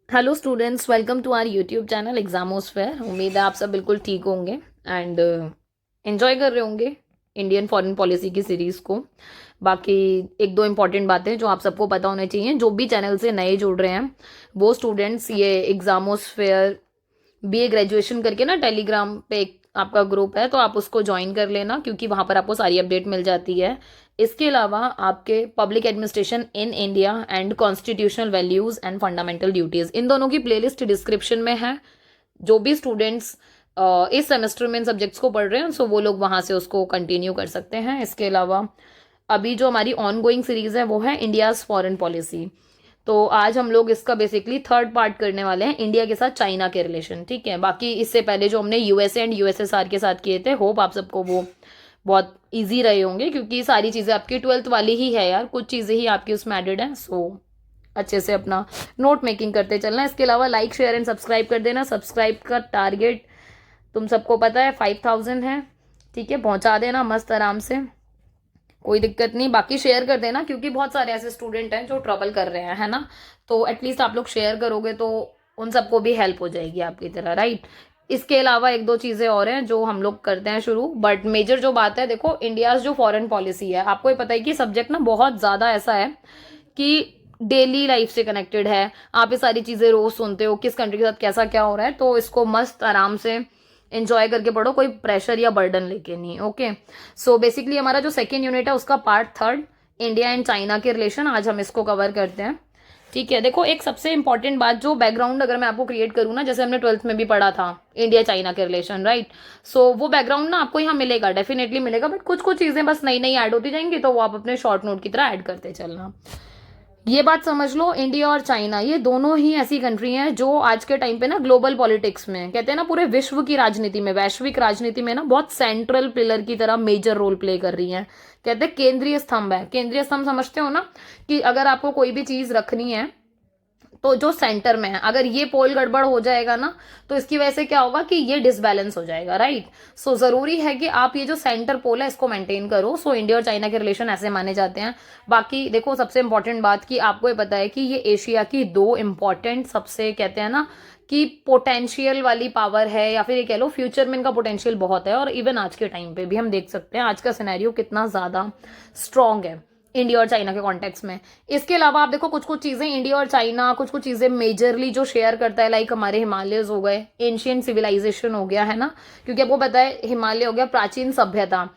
Hello students, welcome to our YouTube channel Examosphere. उम्मीद है आप सब बिल्कुल ठीक होंगे एंड एंजॉय कर रहे होंगे इंडियन फॉरेन पॉलिसी की सीरीज़ को। बाकी एक दो इम्पॉर्टेंट बातें जो आप सबको पता होने चाहिए, जो भी चैनल से नए जुड़ रहे हैं वो स्टूडेंट्स, ये एग्जामोस्फेयर बीए ग्रेजुएशन करके ना टेलीग्राम पे एक आपका ग्रुप है, तो आप उसको ज्वाइन कर लेना क्योंकि वहाँ पर आपको सारी अपडेट मिल जाती है। इसके अलावा आपके public administration in India and constitutional values and fundamental duties, इन दोनों की प्लेलिस्ट डिस्क्रिप्शन में है। जो भी स्टूडेंट्स इस सेमेस्टर में इन सब्जेक्ट्स को पढ़ रहे हैं सो वो लोग वहाँ से उसको कंटिन्यू कर सकते हैं। इसके अलावा अभी जो हमारी ऑन गोइंग सीरीज़ है वो है इंडियाज़ फॉरेन पॉलिसी। तो आज हम लोग इसका बेसिकली थर्ड पार्ट करने वाले हैं, इंडिया के साथ चाइना के रिलेशन। ठीक है, बाकी इससे पहले जो हमने यूएसए एंड यूएसएसआर के साथ किए थे, होप आप सबको वो बहुत इजी रहे होंगे क्योंकि सारी चीज़ें आपकी 12th वाली ही है यार, कुछ चीज़ें ही आपकी उसमें एडेड हैं। सो अच्छे से अपना नोट मेकिंग करते चलना। इसके अलावा लाइक शेयर एंड सब्सक्राइब कर देना। सब्सक्राइब का टारगेट तुम सबको पता है 5000 है। ठीक है, पहुंचा देना मस्त आराम से, कोई दिक्कत नहीं। बाकी शेयर कर देना क्योंकि बहुत सारे ऐसे स्टूडेंट हैं जो ट्रबल कर रहे हैं, है ना। तो एटलीस्ट आप लोग शेयर करोगे तो उन सबको भी हेल्प हो जाएगी आपकी तरह, राइट। इसके अलावा एक दो चीज़ें और हैं जो हम लोग करते हैं शुरू, बट मेजर जो बात है, देखो इंडिया जो फॉरेन पॉलिसी है, आपको ये पता है कि सब्जेक्ट ना बहुत ज़्यादा ऐसा है कि डेली लाइफ से कनेक्टेड है। आप ये सारी चीज़ें रोज सुनते हो किस कंट्री के साथ कैसा क्या हो रहा है, तो इसको मस्त आराम से एंजॉय करके पढ़ो, कोई प्रेशर या बर्डन लेके नहीं। ओके, सो बेसिकली हमारा जो सेकेंड यूनिट है उसका part third, India and China के रिलेशन, आज हम इसको कवर करते हैं। ठीक है, देखो एक सबसे इंपॉर्टेंट बात, जो बैकग्राउंड अगर मैं आपको क्रिएट करूँ ना, जैसे हमने 12th में भी पढ़ा था इंडिया चाइना के रिलेशन, राइट। सो वो बैकग्राउंड ना आपको यहाँ मिलेगा, डेफिनेटली मिलेगा, बट कुछ कुछ चीज़ें बस नई नई ऐड होती जाएंगी, तो वो आप अपने शॉर्ट नोट की तरह ऐड करते चलना। ये बात समझ लो, इंडिया और चाइना ये दोनों ही ऐसी कंट्री हैं जो आज के टाइम पे ना ग्लोबल पॉलिटिक्स में, कहते हैं ना पूरे विश्व की राजनीति में, वैश्विक राजनीति में ना बहुत सेंट्रल पिलर की तरह मेजर रोल प्ले कर रही हैं। कहते हैं केंद्रीय स्तंभ है। केंद्रीय स्तंभ समझते हो ना, कि अगर आपको कोई भी चीज रखनी है तो जो सेंटर में है, अगर ये पोल गड़बड़ हो जाएगा ना, तो इसकी वजह से क्या होगा कि ये डिसबैलेंस हो जाएगा, राइट। सो जरूरी है कि आप ये जो सेंटर पोल है इसको मेंटेन करो। सो इंडिया और चाइना के रिलेशन ऐसे माने जाते हैं। बाकी देखो सबसे इंपॉर्टेंट बात कि आपको ये पता है कि ये एशिया की दो इंपॉर्टेंट, सबसे कहते हैं ना कि पोटेंशियल वाली पावर है, या फिर ये कह लो फ्यूचर में इनका पोटेंशियल बहुत है, और इवन आज के टाइम पे भी हम देख सकते हैं आज का सिनेरियो कितना ज्यादा स्ट्रांग है इंडिया और चाइना के कॉन्टेक्स्ट में। इसके अलावा आप देखो कुछ कुछ चीजें इंडिया और चाइना, कुछ कुछ चीजें मेजरली जो शेयर करता है, लाइक हमारे हिमालयस हो गए, एंशियंट सिविलाइजेशन हो गया, है ना, क्योंकि आपको पता है हिमालय हो गया प्राचीन सभ्यता।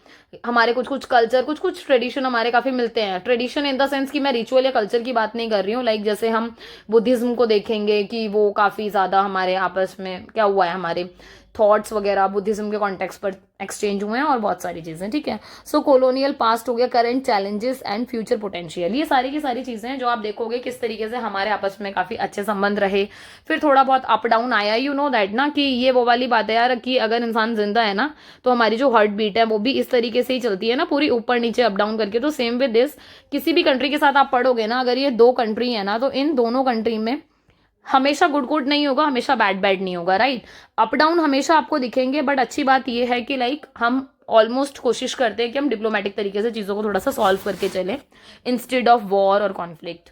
हमारे कुछ कुछ कल्चर, कुछ कुछ ट्रेडिशन हमारे काफी मिलते हैं। ट्रेडिशन इन द सेंस कि मैं रिचुअल या कल्चर की बात नहीं कर रही हूँ, लाइक जैसे हम बुद्धिज्म को देखेंगे कि वो काफी ज्यादा हमारे आपस में क्या हुआ है, हमारे थॉट्स वगैरह बुद्धिज्म के कॉन्टेक्स्ट पर एक्सचेंज हुए हैं, और बहुत सारी चीजें। ठीक है, सो कॉलोनियल पास्ट हो गया, current challenges and future potential, ये सारी की सारी चीजें हैं जो आप देखोगे किस तरीके से हमारे आपस में काफी अच्छे संबंध रहे। फिर थोड़ा बहुत अप डाउन आया, यू नो दैट ना, कि ये वो वाली बात है यार कि अगर इंसान जिंदा है ना तो हमारी जो हार्ट बीट है वो भी इस तरीके से ही चलती है ना, पूरी ऊपर नीचे अप डाउन करके। तो सेम विद दिस, किसी भी कंट्री के साथ आप पढ़ोगे ना, अगर ये दो कंट्री है ना, तो इन दोनों कंट्री में हमेशा गुड गुड नहीं होगा, हमेशा बैड बैड नहीं होगा, राइट। अप डाउन हमेशा आपको दिखेंगे, बट अच्छी बात यह है कि लाइक हम ऑलमोस्ट कोशिश करते हैं कि हम डिप्लोमेटिक तरीके से चीज़ों को थोड़ा सा सॉल्व करके चले, इंस्टेड ऑफ वॉर और कॉन्फ्लिक्ट।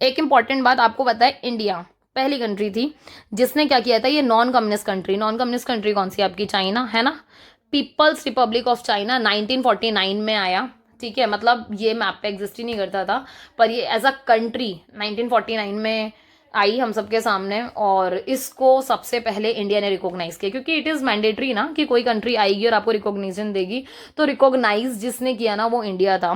एक इंपॉर्टेंट बात आपको पता है, इंडिया पहली कंट्री थी जिसने क्या किया था, ये non communist country. Non communist country कौन सी, आपकी चाइना, है ना। पीपल्स रिपब्लिक ऑफ चाइना 1949 में आया। ठीक है, मतलब ये मैप पे एग्जिस्ट ही नहीं करता था, पर ये एज अ कंट्री 1949 में आई हम सबके सामने, और इसको सबसे पहले इंडिया ने रिकॉग्नाइज किया, क्योंकि इट इज मैंडेटरी ना कि कोई कंट्री आएगी और आपको रिकॉग्निशन देगी, तो रिकॉग्नाइज जिसने किया ना वो इंडिया था।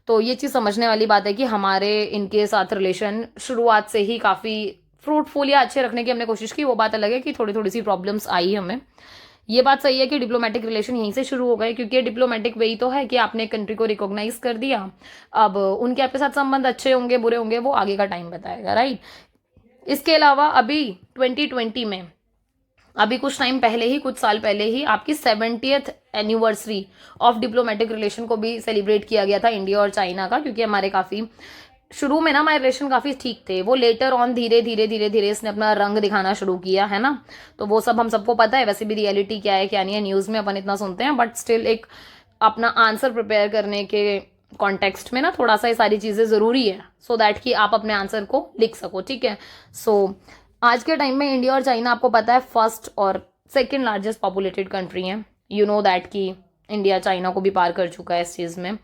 तो ये चीज़ समझने वाली बात है कि हमारे इनके साथ रिलेशन शुरुआत से ही काफ़ी फ्रूटफुल या अच्छे रखने की हमने कोशिश की। वो बात अलग है कि थोड़ी थोड़ी सी प्रॉब्लम्स आई हमें। ये बात सही है कि डिप्लोमेटिक रिलेशन यहीं से शुरू हो गए, क्योंकि डिप्लोमेटिक वही तो है कि आपने एक कंट्री को रिकॉग्नाइज कर दिया, अब उनके आपके साथ संबंध अच्छे होंगे बुरे होंगे वो आगे का टाइम बताएगा, राइट। इसके अलावा अभी 2020 में, अभी कुछ टाइम पहले ही, कुछ साल पहले ही आपकी 70th anniversary of diplomatic relation को भी सेलिब्रेट किया गया था इंडिया और चाइना का, क्योंकि हमारे काफ़ी शुरू में ना हमारे रिलेशन काफ़ी ठीक थे, वो लेटर ऑन धीरे धीरे धीरे धीरे इसने अपना रंग दिखाना शुरू किया, है ना। तो वो सब हम सबको पता है, वैसे भी रियलिटी क्या है क्या नहीं है न्यूज़ में अपन इतना सुनते हैं, बट स्टिल एक अपना आंसर प्रिपेयर करने के कॉन्टेक्स्ट में ना थोड़ा सा ये सारी चीज़ें ज़रूरी है, सो दैट कि आप अपने आंसर को लिख सको, ठीक है। सो आज के टाइम में इंडिया और चाइना आपको पता है फर्स्ट और सेकेंड लार्जेस्ट पॉपुलेटेड कंट्री हैं। यू नो दैट कि इंडिया चाइना को भी पार कर चुका है इस चीज़ में।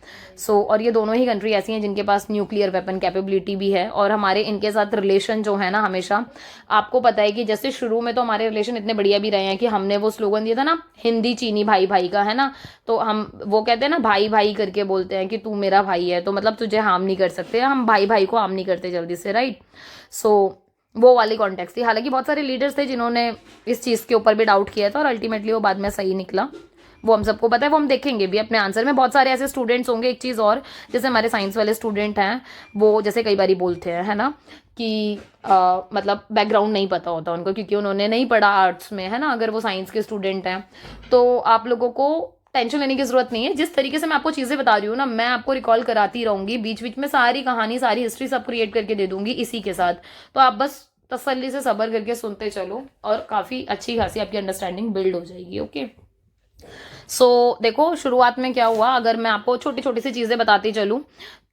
और ये दोनों ही कंट्री ऐसी हैं जिनके पास न्यूक्लियर वेपन कैपेबिलिटी भी है, और हमारे इनके साथ रिलेशन जो है ना हमेशा, आपको पता है कि जैसे शुरू में तो हमारे रिलेशन इतने बढ़िया भी रहे हैं कि हमने वो स्लोगन दिया था ना, हिंदी चीनी भाई भाई का, है ना। तो हम वो कहते हैं ना, भाई भाई करके बोलते हैं कि तू मेरा भाई है तो मतलब तुझे हार्म नहीं कर सकते, हम भाई भाई को हार्म नहीं करते जल्दी से, राइट। वो वाली कॉन्टेक्स्ट थी। हालांकि बहुत सारे लीडर्स थे जिन्होंने इस चीज़ के ऊपर भी डाउट किया था और अल्टीमेटली वो बाद में सही निकला, वो हम सबको पता है, वो हम देखेंगे भी अपने आंसर में। बहुत सारे ऐसे स्टूडेंट्स होंगे, एक चीज़ और, जैसे हमारे साइंस वाले स्टूडेंट हैं, वो जैसे कई बार बोलते हैं, है ना, कि मतलब बैकग्राउंड नहीं पता होता उनको क्योंकि उन्होंने नहीं पढ़ा आर्ट्स में, है ना। अगर वो साइंस के स्टूडेंट हैं तो आप लोगों को टेंशन लेने की जरूरत नहीं है। जिस तरीके से मैं आपको चीज़ें बता रही हूँ ना, मैं आपको रिकॉल कराती रहूंगी, बीच बीच में सारी कहानी सारी हिस्ट्री सब क्रिएट करके दे दूंगी इसी के साथ। तो आप बस तसल्ली से सब्र करके सुनते चलो और काफ़ी अच्छी खासी आपकी अंडरस्टैंडिंग बिल्ड हो जाएगी, ओके। देखो शुरुआत में क्या हुआ, अगर मैं आपको छोटी छोटी सी चीज़ें बताती चलूँ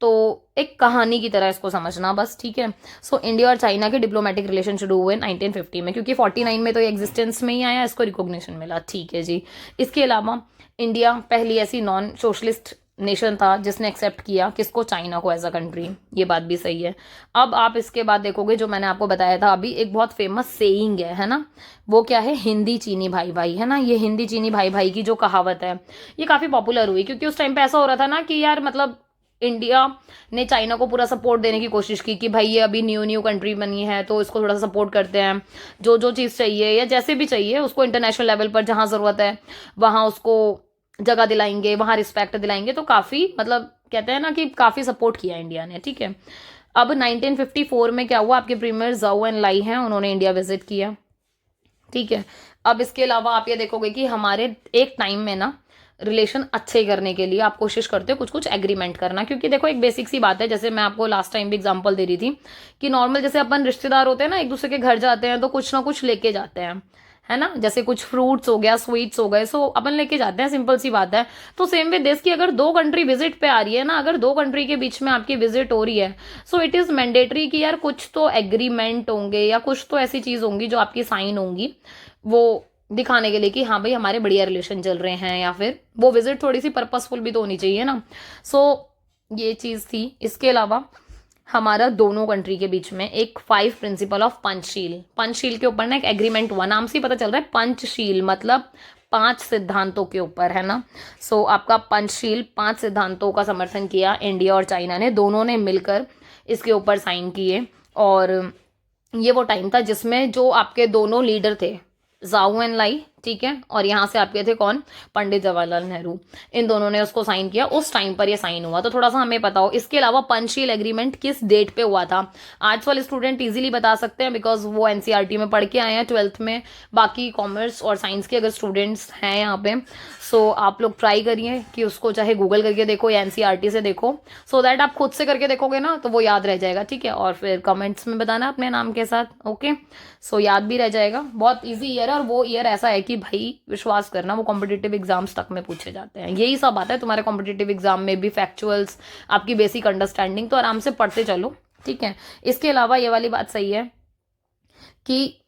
तो एक कहानी की तरह इसको समझना बस, ठीक है। इंडिया और चाइना के डिप्लोमेटिक रिलेशन शुरू हुए 1950 में, क्योंकि 49 में तो ये एग्जिस्टेंस में ही आया, इसको रिकॉग्निशन मिला, ठीक है जी। इसके अलावा इंडिया पहली ऐसी नॉन सोशलिस्ट नेशन था जिसने एक्सेप्ट किया किसको, चाइना को एज अ कंट्री, ये बात भी सही है। अब आप इसके बाद देखोगे जो मैंने आपको बताया था अभी, एक बहुत फेमस सेइंग है ना, वो क्या है, हिंदी चीनी भाई भाई, है ना। ये हिंदी चीनी भाई भाई की जो कहावत है ये काफ़ी पॉपुलर हुई क्योंकि उस टाइम पे ऐसा हो रहा था ना कि यार मतलब इंडिया ने चाइना को पूरा सपोर्ट देने की कोशिश की कि भाई ये अभी न्यू कंट्री बनी है तो इसको थोड़ा सा सपोर्ट करते हैं, जो जो चीज़ चाहिए या जैसे भी चाहिए उसको इंटरनेशनल लेवल पर जहाँ ज़रूरत है वहाँ उसको जगह दिलाएंगे, वहाँ रिस्पेक्ट दिलाएंगे। तो काफ़ी मतलब कहते हैं ना कि काफ़ी सपोर्ट किया इंडिया ने, ठीक है। अब 1954 में क्या हुआ, आपके प्रीमियर जाओ एन लाई हैं, उन्होंने इंडिया विजिट किया, ठीक है। अब इसके अलावा आप ये देखोगे कि हमारे एक टाइम में ना रिलेशन अच्छे करने के लिए आप कोशिश करते हो कुछ कुछ एग्रीमेंट करना, क्योंकि देखो एक बेसिक सी बात है, जैसे मैं आपको लास्ट टाइम भी एग्जांपल दे रही थी कि नॉर्मल जैसे अपन रिश्तेदार होते हैं ना, एक दूसरे के घर जाते हैं तो कुछ ना कुछ लेके जाते हैं, है ना। जैसे कुछ फ्रूट्स हो गया, स्वीट्स हो गए, सो अपन लेके जाते हैं, सिंपल सी बात है। तो सेम वे देश की अगर दो कंट्री विजिट पे आ रही है ना, अगर दो कंट्री के बीच में आपकी विजिट हो रही है, सो इट इज मैंडेटरी कि यार कुछ तो एग्रीमेंट होंगे या कुछ तो ऐसी चीज होंगी जो आपकी साइन होंगी, वो दिखाने के लिए कि हाँ भाई हमारे बढ़िया रिलेशन चल रहे हैं, या फिर वो विजिट थोड़ी सी पर्पसफुल भी तो होनी चाहिए ना। ये चीज़ थी। इसके अलावा हमारा दोनों कंट्री के बीच में एक 5 प्रिंसिपल ऑफ पंचशील के ऊपर ना एक एग्रीमेंट हुआ, नाम से ही पता चल रहा है पंचशील मतलब 5 सिद्धांतों के ऊपर, है ना। आपका पंचशील 5 सिद्धांतों का समर्थन किया इंडिया और चाइना ने, दोनों ने मिलकर इसके ऊपर साइन किए। और ये वो टाइम था जिसमें जो आपके दोनों लीडर थे, जाओ एन लाई, ठीक है, और यहाँ से आपके थे कौन, पंडित जवाहरलाल नेहरू, इन दोनों ने उसको साइन किया, उस टाइम पर ये साइन हुआ। तो थोड़ा सा हमें पता हो। इसके अलावा पंचशील एग्रीमेंट किस डेट पे हुआ था, आर्ट्स वाले स्टूडेंट इजीली बता सकते हैं बिकॉज वो एनसीईआरटी में पढ़ के आए हैं 12th में। बाकी कॉमर्स और साइंस के अगर स्टूडेंट्स हैं यहाँ पे, आप लोग ट्राई करिए कि उसको चाहे गूगल करके देखो या एनसीईआरटी से देखो, सो दैट आप खुद से करके देखोगे ना तो वो याद रह जाएगा, ठीक है। और फिर कमेंट्स में बताना अपने नाम के साथ, ओके। याद भी रह जाएगा। बहुत ईजी ईयर है, और वो ईयर ऐसा है कि भाई विश्वास करना वो कॉम्पिटिटिव एग्जाम्स तक में पूछे जाते हैं। यही सब आता है तुम्हारे कॉम्पिटिटिव एग्जाम में भी, फैक्चुअल्स, आपकी बेसिक अंडरस्टैंडिंग, तो आराम से पढ़ते चलो, ठीक है। इसके अलावा ये वाली बात सही है कि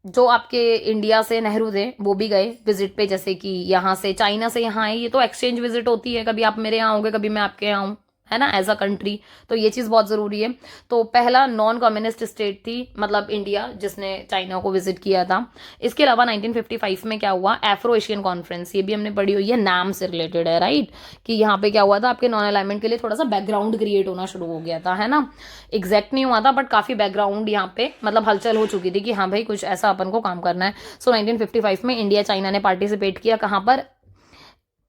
जो आपके इंडिया से नेहरू थे वो भी गए विजिट पे, जैसे कि यहाँ से चाइना से यहाँ आए, ये तो एक्सचेंज विजिट होती है, कभी आप मेरे यहाँ आओगे कभी मैं आपके यहाँ आऊँ, है ना, एज अ कंट्री। तो ये चीज़ बहुत ज़रूरी है। तो पहला नॉन कम्युनिस्ट स्टेट थी मतलब इंडिया, जिसने चाइना को विजिट किया था। इसके अलावा 1955 में क्या हुआ, एफ्रो एशियन कॉन्फ्रेंस, ये भी हमने पढ़ी हुई है, नाम से रिलेटेड है, राइट। कि यहाँ पे क्या हुआ था, आपके नॉन अलाइनमेंट के लिए थोड़ा सा बैकग्राउंड क्रिएट होना शुरू हो गया था, है ना। एग्जैक्ट नहीं हुआ था बट काफ़ी बैकग्राउंड यहाँ पे मतलब हलचल हो चुकी थी कि हाँ भाई कुछ ऐसा अपन को काम करना है। 1955 में इंडिया चाइना ने पार्टिसिपेट किया, कहाँ पर,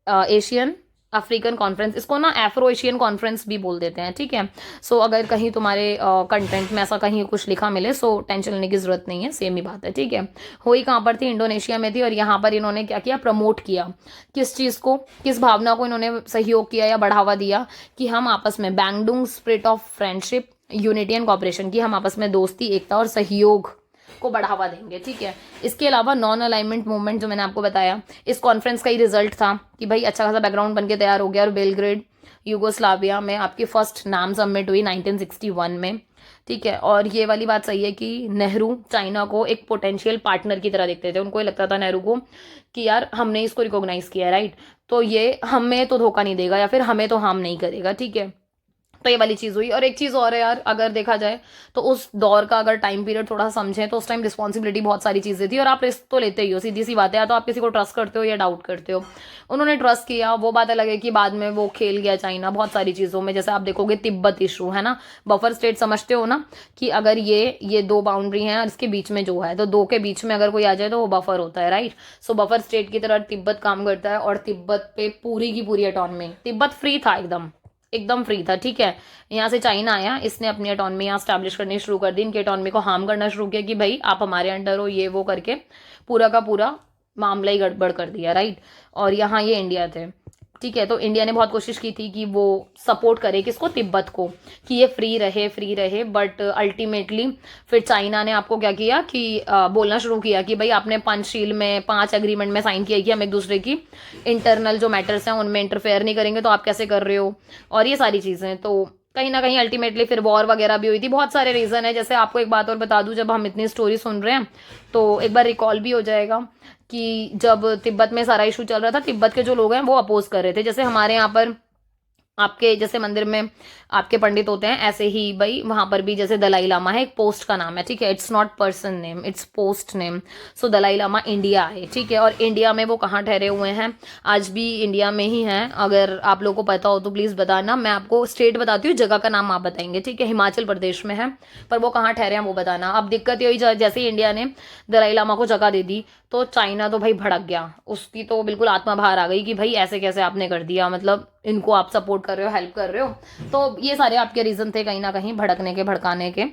एशियन अफ्रीकन कॉन्फ्रेंस, इसको ना एफ्रो एशियन कॉन्फ्रेंस भी बोल देते हैं, ठीक है। अगर कहीं तुम्हारे कंटेंट में ऐसा कहीं कुछ लिखा मिले, टेंशन लेने की जरूरत नहीं है, सेम ही बात है, ठीक है। हुई कहाँ पर थी, इंडोनेशिया में थी। और यहाँ पर इन्होंने क्या किया, प्रमोट किया किस चीज़ को, किस भावना को इन्होंने सहयोग किया या बढ़ावा दिया कि हम आपस में Bandung spirit of friendship, unity and cooperation की, हम आपस में दोस्ती, एकता और सहयोग को बढ़ावा देंगे, ठीक है। इसके अलावा नॉन अलाइनमेंट मूवमेंट जो मैंने आपको बताया, इस कॉन्फ्रेंस का ही रिजल्ट था कि भाई अच्छा खासा बैकग्राउंड बन के तैयार हो गया और बेलग्रेड यूगोस्लाविया में आपकी फर्स्ट नाम सबमिट हुई 1961 में, ठीक है। और ये वाली बात सही है कि नेहरू चाइना को एक पोटेंशियल पार्टनर की तरह देखते थे। उनको ये लगता था नेहरू को कि यार हमने इसको रिकॉग्नाइज किया, राइट, तो ये हमें तो धोखा नहीं देगा या फिर हमें तो हार्म नहीं करेगा, ठीक है। तो ये वाली चीज़ हुई। और एक चीज़ और है यार, अगर देखा जाए तो उस दौर का अगर टाइम पीरियड थोड़ा समझें तो उस टाइम रिस्पॉन्सिबिलिटी बहुत सारी चीज़ें थी और आप रिस्क तो लेते ही हो, सीधी सी बात है। या तो आप किसी को ट्रस्ट करते हो या डाउट करते हो। उन्होंने ट्रस्ट किया, वो बात अलग है कि बाद में वो खेल गया चाइना बहुत सारी चीज़ों में। जैसे आप देखोगे तिब्बत इशू है ना, बफर स्टेट समझते हो ना, कि अगर ये दो बाउंड्री हैं और इसके बीच में जो है, तो दो के बीच में अगर कोई आ जाए तो वो बफर होता है, राइट। सो बफर स्टेट की तरह तिब्बत काम करता है और तिब्बत पे पूरी की पूरी ऑटोनॉमी, तिब्बत फ्री था, एकदम एकदम फ्री था, ठीक है। यहाँ से चाइना आया, इसने अपनी ऑटोनॉमी यहाँ स्टैब्लिश करनी शुरू कर दी, इनकी ऑटोनॉमी को हार्म करना शुरू किया कि भाई आप हमारे अंडर हो, ये वो करके पूरा का पूरा मामला ही गड़बड़ कर दिया, राइट। और यहाँ ये इंडिया थे, ठीक है। तो इंडिया ने बहुत कोशिश की थी कि वो सपोर्ट करे किसको, तिब्बत को, कि ये फ्री रहे। बट अल्टीमेटली फिर चाइना ने आपको क्या किया कि बोलना शुरू किया कि भाई आपने पंचशील में 5 एग्रीमेंट में साइन किया कि हम एक दूसरे की इंटरनल जो मैटर्स हैं उनमें इंटरफेयर नहीं करेंगे, तो आप कैसे कर रहे हो, और ये सारी चीज़ें। तो कहीं ना कहीं अल्टीमेटली फिर वॉर वगैरह भी हुई थी। बहुत सारे रीज़न है। जैसे आपको एक बात और बता दूं, जब हम इतनी स्टोरी सुन रहे हैं तो एक बार रिकॉल भी हो जाएगा कि जब तिब्बत में सारा इशू चल रहा था, तिब्बत के जो लोग हैं वो अपोज कर रहे थे। जैसे हमारे यहाँ पर आपके जैसे मंदिर में आपके पंडित होते हैं, ऐसे ही भाई वहां पर भी जैसे दलाई लामा है, एक पोस्ट का नाम है, ठीक है। It's not person name, it's post name. So Dalai Lama India है, ठीक है। और इंडिया में वो कहाँ ठहरे हुए हैं, आज भी इंडिया में ही हैं। अगर आप लोगों को पता हो तो प्लीज़ बताना। मैं आपको स्टेट बताती हूँ, जगह का नाम आप बताएंगे, ठीक है। हिमाचल प्रदेश में है, पर वो कहाँ ठहरे हैं वो बताना। अब दिक्कत ये हुई, जैसे ही इंडिया ने दलाई लामा को जगह दे दी तो चाइना तो भाई भड़क गया, उसकी तो बिल्कुल आत्मा बाहर आ गई कि भाई ऐसे कैसे आपने कर दिया, मतलब इनको आप सपोर्ट कर रहे हो, हेल्प कर रहे हो। तो ये सारे आपके रीजन थे कहीं ना कहीं भड़कने के, भड़काने के।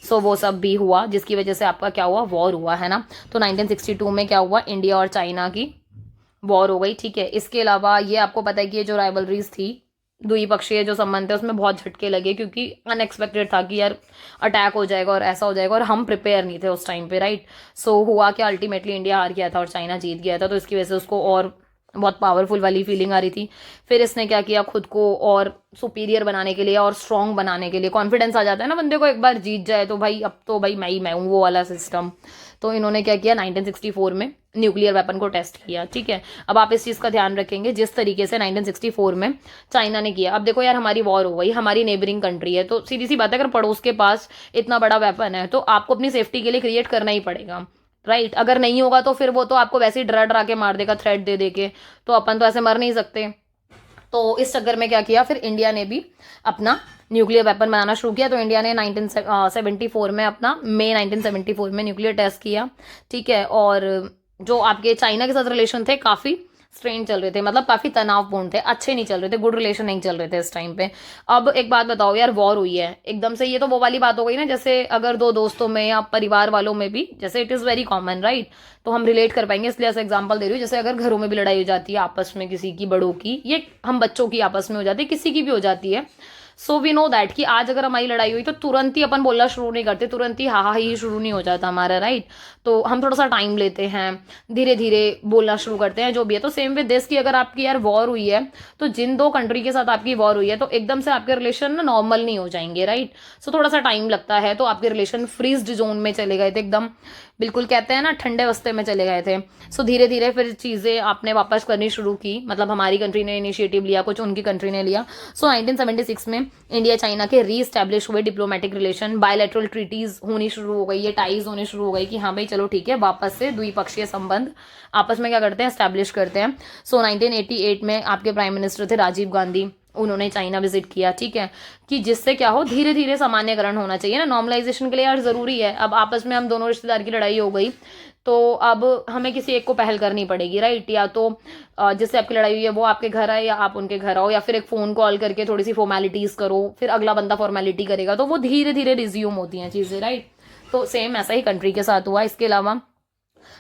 सो वो सब भी हुआ जिसकी वजह से आपका क्या हुआ, वॉर हुआ, है ना। तो 1962 में क्या हुआ, इंडिया और चाइना की वॉर हो गई, ठीक है। इसके अलावा ये आपको पता है कि ये जो राइवलरीज थी, द्विपक्षीय जो संबंध थे, उसमें बहुत झटके लगे क्योंकि अनएक्सपेक्टेड था कि यार अटैक हो जाएगा और ऐसा हो जाएगा, और हम प्रिपेयर नहीं थे उस टाइम पे, राइट। सो हुआ कि अल्टीमेटली इंडिया हार गया था और चाइना जीत गया था। तो इसकी वजह से उसको और बहुत पावरफुल वाली फीलिंग आ रही थी। फिर इसने क्या किया, खुद को और सुपीरियर बनाने के लिए और स्ट्रॉन्ग बनाने के लिए, कॉन्फिडेंस आ जाता है ना बंदे को, एक बार जीत जाए तो भाई अब तो भाई मैं हूँ, वो वाला सिस्टम। तो इन्होंने क्या किया, 1964 में न्यूक्लियर वेपन को टेस्ट किया, ठीक है। अब आप इस चीज़ का ध्यान रखेंगे, जिस तरीके से 1964 में चाइना ने किया। अब देखो यार, हमारी वॉर हो गई, हमारी नेबरिंग कंट्री है, तो सीधी सी बात है, अगर पड़ोस के पास इतना बड़ा वेपन है तो आपको अपनी सेफ्टी के लिए क्रिएट करना ही पड़ेगा, राइट। अगर नहीं होगा तो फिर वो तो आपको वैसे ही डरा डरा के मार देगा, थ्रेट दे दे के, तो अपन तो ऐसे मर नहीं सकते। तो इस चक्कर में क्या किया, फिर इंडिया ने भी अपना न्यूक्लियर वेपन बनाना शुरू किया। तो इंडिया ने 1974 में अपना मई 1974 में न्यूक्लियर टेस्ट किया, ठीक है। और जो आपके चाइना के साथ रिलेशन थे काफ़ी स्ट्रेन चल रहे थे, मतलब काफ़ी तनावपूर्ण थे, अच्छे नहीं चल रहे थे, गुड रिलेशन नहीं चल रहे थे इस टाइम पे। अब एक बात बताओ यार, वॉर हुई है एकदम से, ये तो वो वाली बात हो गई ना, जैसे अगर दो दोस्तों में या परिवार वालों में भी, जैसे it is very common, right. तो हम रिलेट कर पाएंगे, इसलिए ऐसा एग्जाम्पल दे रही हूँ। जैसे अगर घरों में भी लड़ाई हो जाती है आपस में, किसी की, बड़ों की, ये हम बच्चों की आपस में हो जाती है, किसी की भी हो जाती है। सो वी नो दैट कि आज अगर हमारी लड़ाई हुई तो तुरंत ही अपन बोलना शुरू नहीं करते, तुरंत ही हा ही शुरू नहीं हो जाता हमारा, राइट। तो हम थोड़ा सा टाइम लेते हैं, धीरे धीरे बोलना शुरू करते हैं, जो भी है। तो सेम विद दिस, की अगर आपकी यार वॉर हुई है, तो जिन दो कंट्री के साथ आपकी वॉर हुई है, तो एकदम से आपके रिलेशन ना नॉर्मल नहीं हो जाएंगे, राइट। सो थोड़ा सा टाइम लगता है। तो आपके रिलेशन फ्रीज्ड जोन में चले गए थे, एकदम बिल्कुल कहते हैं ना ठंडे वस्ते में चले गए थे। सो धीरे धीरे फिर चीज़ें आपने वापस करनी शुरू की, मतलब हमारी कंट्री ने इनिशिएटिव लिया, कुछ उनकी कंट्री ने लिया। सो 1976 में इंडिया चाइना के रीस्टैब्लिश हुए डिप्लोमेटिक रिलेशन, बायलैटरल ट्रीटीज होनी शुरू हो गई, ये टाइज होने शुरू हो गई कि हाँ भाई चलो ठीक है, वापस से द्विपक्षीय संबंध आपस में क्या करते हैं, एस्टैब्लिश करते हैं। सो 1988 में आपके प्राइम मिनिस्टर थे राजीव गांधी, उन्होंने चाइना विजिट किया, ठीक है। कि जिससे क्या हो, धीरे धीरे सामान्यकरण होना चाहिए ना, नॉर्मलाइजेशन के लिए यार जरूरी है। अब आपस में हम दोनों रिश्तेदार की लड़ाई हो गई तो अब हमें किसी एक को पहल करनी पड़ेगी, राइट। या तो जिससे आपकी लड़ाई हुई है वो आपके घर आए या आप उनके घर आओ, या फिर एक फ़ोन कॉल करके थोड़ी सी फॉर्मेलिटीज़ करो, फिर अगला बंदा फॉर्मेलिटी करेगा, तो वो धीरे धीरे रिज्यूम होती हैं चीज़ें, राइट। तो सेम ऐसा ही कंट्री के साथ हुआ। इसके अलावा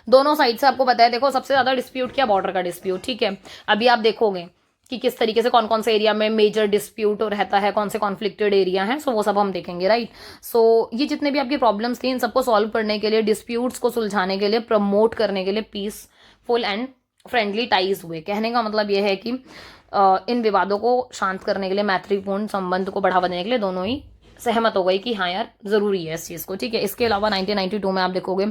दोनों साइड से आपको पता है, देखो सबसे ज़्यादा डिस्प्यूट क्या, बॉर्डर का डिस्प्यूट, ठीक है। अभी आप देखोगे कि किस तरीके से कौन कौन से एरिया में मेजर डिस्प्यूट रहता है, कौन से कॉन्फ्लिक्टेड एरिया हैं, सो वो सब हम देखेंगे, राइट। सो ये जितने भी आपकी प्रॉब्लम्स थी इन सबको सॉल्व करने के लिए, डिस्प्यूट्स को सुलझाने के लिए, प्रमोट करने के लिए पीसफुल एंड फ्रेंडली टाइज हुए। कहने का मतलब ये है कि इन विवादों को शांत करने के लिए, मैत्रीपूर्ण संबंध को बढ़ावा देने के लिए दोनों ही सहमत हो गई कि हाँ यार ज़रूरी है इस चीज़ को, ठीक है। इसके अलावा 1992 में आप देखोगे,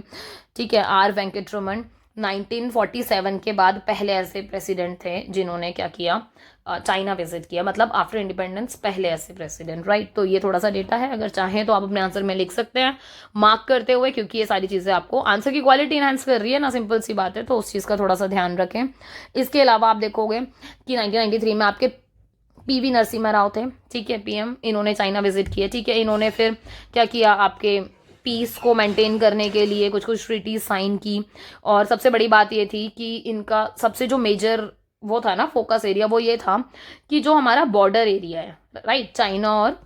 ठीक है, आर वेंकटरमन 1947 के बाद पहले ऐसे प्रेसिडेंट थे जिन्होंने क्या किया, चाइना विजिट किया, मतलब आफ्टर इंडिपेंडेंस पहले ऐसे प्रेसिडेंट, राइट। तो ये थोड़ा सा डेटा है, अगर चाहें तो आप अपने आंसर में लिख सकते हैं मार्क करते हुए, क्योंकि ये सारी चीज़ें आपको आंसर की क्वालिटी इनहेंस कर रही है ना, सिंपल सी बात है, तो उस चीज़ का थोड़ा सा ध्यान रखें। इसके अलावा आप देखोगे कि 1993 में आपके पीवी नरसिम्हा राव थे, ठीक है, पीएम, इन्होंने चाइना विजिट किया, ठीक है। इन्होंने फिर क्या किया, आपके पीस को मेंटेन करने के लिए कुछ कुछ ट्रीटीज साइन की, और सबसे बड़ी बात ये थी कि इनका सबसे जो मेजर वो था ना फोकस एरिया, वो ये था कि जो हमारा बॉर्डर एरिया है, राइट, चाइना और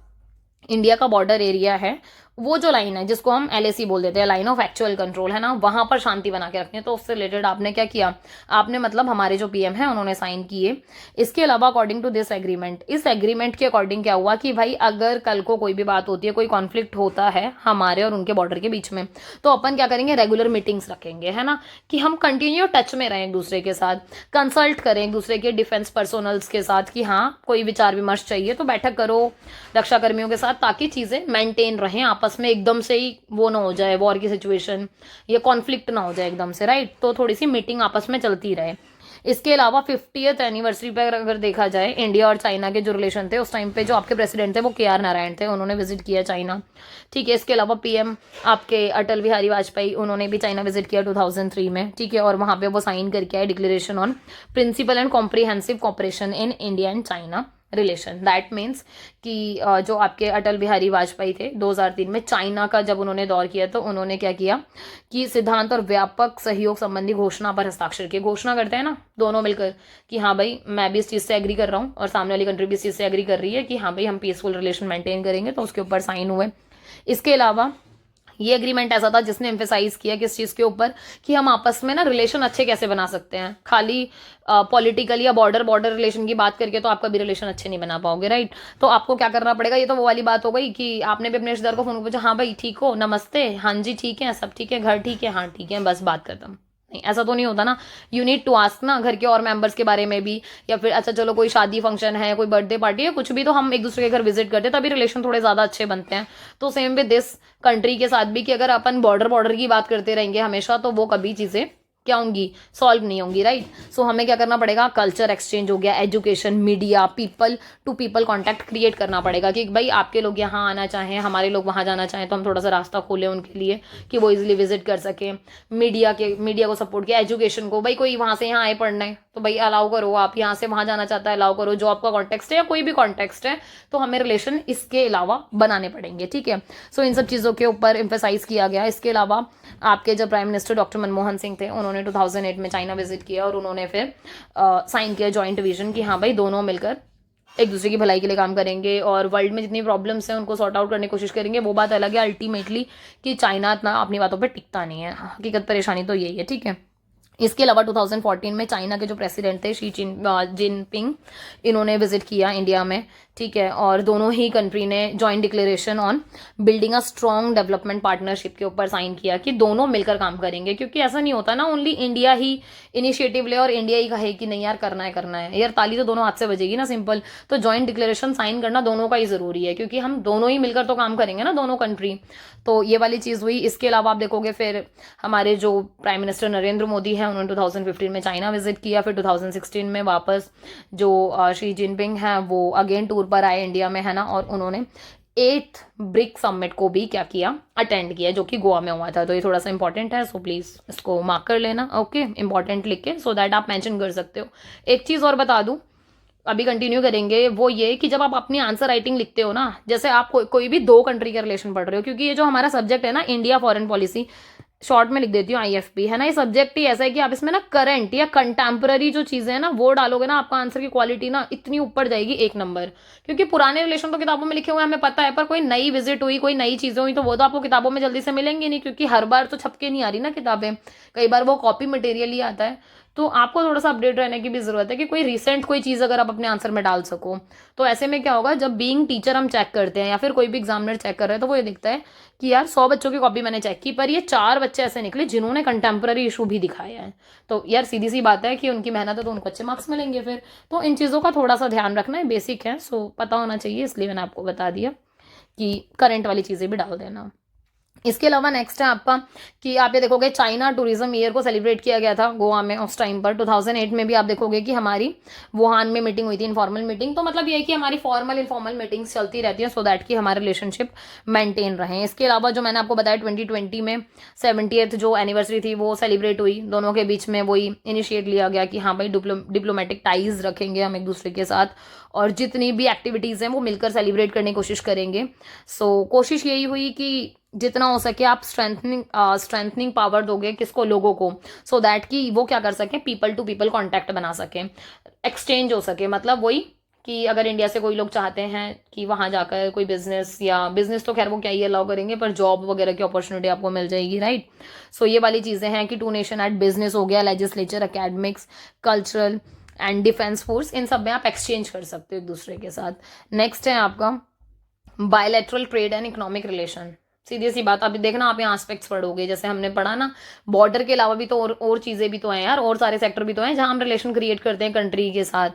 इंडिया का बॉर्डर एरिया है, वो जो लाइन है जिसको हम LAC बोल देते हैं, लाइन ऑफ एक्चुअल कंट्रोल, है ना, वहां पर शांति बना के रखनी है। तो उससे रिलेटेड आपने क्या किया, आपने मतलब हमारे जो पीएम है उन्होंने साइन किए। इसके अलावा अकॉर्डिंग टू दिस एग्रीमेंट, इस एग्रीमेंट के अकॉर्डिंग क्या हुआ कि भाई अगर कल को कोई भी बात होती है, कोई कॉन्फ्लिक्ट होता है हमारे और उनके बॉर्डर के बीच में, तो अपन क्या करेंगे, रेगुलर मीटिंग्स रखेंगे, है ना, कि हम कंटिन्यू टच में रहें एक दूसरे के साथ, कंसल्ट करें एक दूसरे के डिफेंस पर्सनल्स के साथ कि हाँ कोई विचार विमर्श चाहिए तो बैठक करो रक्षा कर्मियों के साथ, ताकि चीज़ें मेंटेन रहें आपस में, एकदम से ही वो ना हो जाए वॉर की सिचुएशन, या कॉन्फ्लिक्ट ना हो जाए एकदम से, राइट। तो थोड़ी सी मीटिंग आपस में चलती रहे। इसके अलावा 50th एनिवर्सरी पर अगर देखा जाए, इंडिया और चाइना के जो रिलेशन थे उस टाइम पे जो आपके प्रेसिडेंट थे वो KR नारायण थे, उन्होंने विजिट किया चाइना, ठीक है। इसके अलावा पीएम आपके अटल बिहारी वाजपेयी, उन्होंने भी चाइना विजिट किया 2003 में, ठीक है, और वहाँ पे वो साइन करके आए declaration on principle and comprehensive cooperation in India and China relation. That means कि जो आपके अटल बिहारी वाजपेयी थे 2003 में चाइना का जब उन्होंने दौर किया तो उन्होंने क्या किया कि सिद्धांत और व्यापक सहयोग संबंधी घोषणा पर हस्ताक्षर किए। घोषणा करते हैं ना दोनों मिलकर कि हाँ भाई मैं भी इस चीज़ से एग्री कर रहा हूँ और सामने वाली कंट्री भी इस चीज़ से एग्री कर रही है कि हाँ भाई हम पीसफुल रिलेशन मेंटेन करेंगे, तो उसके ऊपर साइन हुए। इसके अलावा ये एग्रीमेंट ऐसा था जिसने एम्फेसाइज किया किस चीज़ के ऊपर कि हम आपस में ना रिलेशन अच्छे कैसे बना सकते हैं। खाली पॉलिटिकल या बॉर्डर रिलेशन की बात करके तो आप कभी रिलेशन अच्छे नहीं बना पाओगे, राइट। तो आपको क्या करना पड़ेगा, ये तो वो वाली बात हो गई कि आपने भी अपने रिश्तेदार को फोन पूछा, हाँ भाई ठीक हो, नमस्ते, हाँ जी ठीक है, सब ठीक है, घर ठीक है, हाँ ठीक है, बस बात खत्म। नहीं, ऐसा तो नहीं होता ना, यू नीड टू आस्क ना घर के और मेंबर्स के बारे में भी, या फिर अच्छा चलो कोई शादी फंक्शन है, कोई बर्थडे पार्टी है, कुछ भी, तो हम एक दूसरे के घर विजिट करते हैं तभी रिलेशन थोड़े ज़्यादा अच्छे बनते हैं। तो सेम विद दिस कंट्री के साथ भी कि अगर अपन बॉर्डर की बात करते रहेंगे हमेशा तो वो कभी चीज़ें क्या होंगी, सॉल्व नहीं होंगी, राइट। सो हमें क्या करना पड़ेगा, कल्चर एक्सचेंज हो गया, education, media, people to people contact create करना पड़ेगा कि भाई आपके लोग यहाँ आना चाहें, हमारे लोग वहाँ जाना चाहें, तो हम थोड़ा सा रास्ता खोलें उनके लिए कि वो इजीली विजिट कर सकें। मीडिया को सपोर्ट किया, एजुकेशन को, भाई कोई वहाँ से यहाँ आए पढ़ना है तो भाई अलाउ करो, आप यहाँ से वहाँ जाना चाहता है अलाउ करो, जॉब का कॉन्टेक्स्ट है या कोई भी कॉन्टेक्स्ट है, तो हमें रिलेशन इसके अलावा बनाने पड़ेंगे, ठीक है। सो इन सब चीज़ों के ऊपर एम्फेसाइज किया गया। इसके अलावा आपके जब prime minister doctor Manmohan Singh थे, उन्होंने 2008 में चाइना विजिट किया और उन्होंने फिर साइन किया जॉइंट विजन कि हाँ भाई दोनों मिलकर एक दूसरे की भलाई के लिए काम करेंगे और वर्ल्ड में जितनी प्रॉब्लम्स हैं उनको सॉर्ट आउट करने की कोशिश करेंगे। वो बात अलग है अल्टीमेटली कि चाइना इतना अपनी बातों पर टिकता नहीं है, हकीकत परेशानी तो यही है, ठीक है। इसके अलावा 2014 में चाइना के जो प्रेसिडेंट थे शी जिनपिंग, इन्होंने विजिट किया इंडिया में, ठीक है, और दोनों ही कंट्री ने joint declaration on building a strong development partnership के ऊपर साइन किया कि दोनों मिलकर काम करेंगे। क्योंकि ऐसा नहीं होता ना ओनली इंडिया ही इनिशिएटिव ले और इंडिया ही कहे कि नहीं यार करना है यार, ताली तो दोनों हाथ से बजेगी ना, सिंपल। तो जॉइंट डिक्लेरेशन साइन करना दोनों का ही जरूरी है क्योंकि हम दोनों ही मिलकर तो काम करेंगे ना, दोनों कंट्री। तो ये वाली चीज़ हुई। इसके अलावा आप देखोगे फिर हमारे जो प्राइम मिनिस्टर नरेंद्र मोदी हैं उन्होंने 2015 में चाइना विजिट किया, फिर 2016 में वापस जो शी जिनपिंग हैं वो अगेन टूर पर आए इंडिया में, है ना, और उन्होंने 8th ब्रिक समिट को भी क्या किया, अटेंड किया, जो कि गोवा में हुआ था। तो ये थोड़ा सा इंपॉर्टेंट है, सो प्लीज़ इसको मार्क कर लेना, ओके, इंपॉर्टेंट लिख के, सो दैट आप मेंशन कर सकते हो। एक चीज़ और बता दूं, अभी कंटिन्यू करेंगे, वो ये कि जब आप अपनी आंसर राइटिंग लिखते हो ना, जैसे आप कोई भी दो कंट्री के रिलेशन पढ़ रहे हो, क्योंकि ये जो हमारा सब्जेक्ट है ना इंडिया फॉरेन पॉलिसी, शॉर्ट में लिख देती हूँ IFP, है ना, ये सब्जेक्ट ही ऐसा है कि आप इसमें ना करंट या कंटेम्पररी जो चीजें हैं ना वो डालोगे ना, आपका आंसर की क्वालिटी ना इतनी ऊपर जाएगी, एक नंबर। क्योंकि पुराने रिलेशन तो किताबों में लिखे हुए हमें पता है, पर कोई नई विजिट हुई, कोई नई चीजें हुई तो वो तो आपको किताबों में जल्दी से मिलेंगी नहीं, क्योंकि हर बार तो छप के नहीं आ रही ना किताबें, कई बार वो कॉपी मटेरियल ही आता है। तो आपको थोड़ा सा अपडेट रहने की भी ज़रूरत है कि कोई रिसेंट कोई चीज़ अगर आप अपने आंसर में डाल सको। तो ऐसे में क्या होगा, जब बीइंग टीचर हम चेक करते हैं या फिर कोई भी एग्जामिनर चेक कर रहे हैं, तो वो ये दिखता है कि यार 100 बच्चों की कॉपी मैंने चेक की, पर ये 4 बच्चे ऐसे निकले जिन्होंने कंटेम्प्रेरी इशू भी दिखाया है। तो यार सीधी सी बात है कि उनकी मेहनत है तो उनको अच्छे मार्क्स मिलेंगे फिर। तो इन चीज़ों का थोड़ा सा ध्यान रखना है, बेसिक है, सो पता होना चाहिए, इसलिए मैंने आपको बता दिया कि करंट वाली चीज़ें भी डाल देना। इसके अलावा नेक्स्ट है आपका कि आप ये देखोगे चाइना टूरिज्म ईयर को सेलिब्रेट किया गया था गोवा में उस टाइम पर 2008 में भी आप देखोगे कि हमारी वुहान में मीटिंग हुई थी, इनफॉर्मल मीटिंग। तो मतलब ये है कि हमारी फॉर्मल इनफॉर्मल मीटिंग्स चलती रहती हैं सो दैट कि हमारे रिलेशनशिप मेंटेन रहे। इसके अलावा जो मैंने आपको बताया 2020 में 70th जो एनिवर्सरी थी वो सेलिब्रेट हुई दोनों के बीच में, वही इनिशिएट लिया गया कि हाँ भाई डिप्लोमेटिक टाइज रखेंगे हम एक दूसरे के साथ और जितनी भी एक्टिविटीज़ हैं वो मिलकर सेलिब्रेट करने की कोशिश करेंगे। सो कोशिश यही हुई कि जितना हो सके आप स्ट्रेंथनिंग पावर दोगे किसको, लोगों को, सो दैट कि वो क्या कर सकें, पीपल टू पीपल कांटेक्ट बना सकें, एक्सचेंज हो सके। मतलब वही कि अगर इंडिया से कोई लोग चाहते हैं कि वहाँ जाकर कोई बिजनेस, या बिजनेस तो खैर वो क्या ही अलाउ करेंगे, पर जॉब वगैरह की अपॉर्चुनिटी आपको मिल जाएगी, राइट। सो ये वाली चीज़ें हैं कि टू नेशन एट बिजनेस हो गया, legislature, academics, cultural and defence force, इन सब में आप एक्सचेंज कर सकते हो एक दूसरे के साथ। नेक्स्ट है आपका bilateral trade and economic relation. सीधी सी बात, अभी देखना आप यहाँ एस्पेक्ट्स पढ़ोगे, जैसे हमने पढ़ा ना, बॉर्डर के अलावा भी तो और चीज़ें भी तो हैं यार, और सारे सेक्टर भी तो हैं जहाँ हम रिलेशन क्रिएट करते हैं कंट्री के साथ।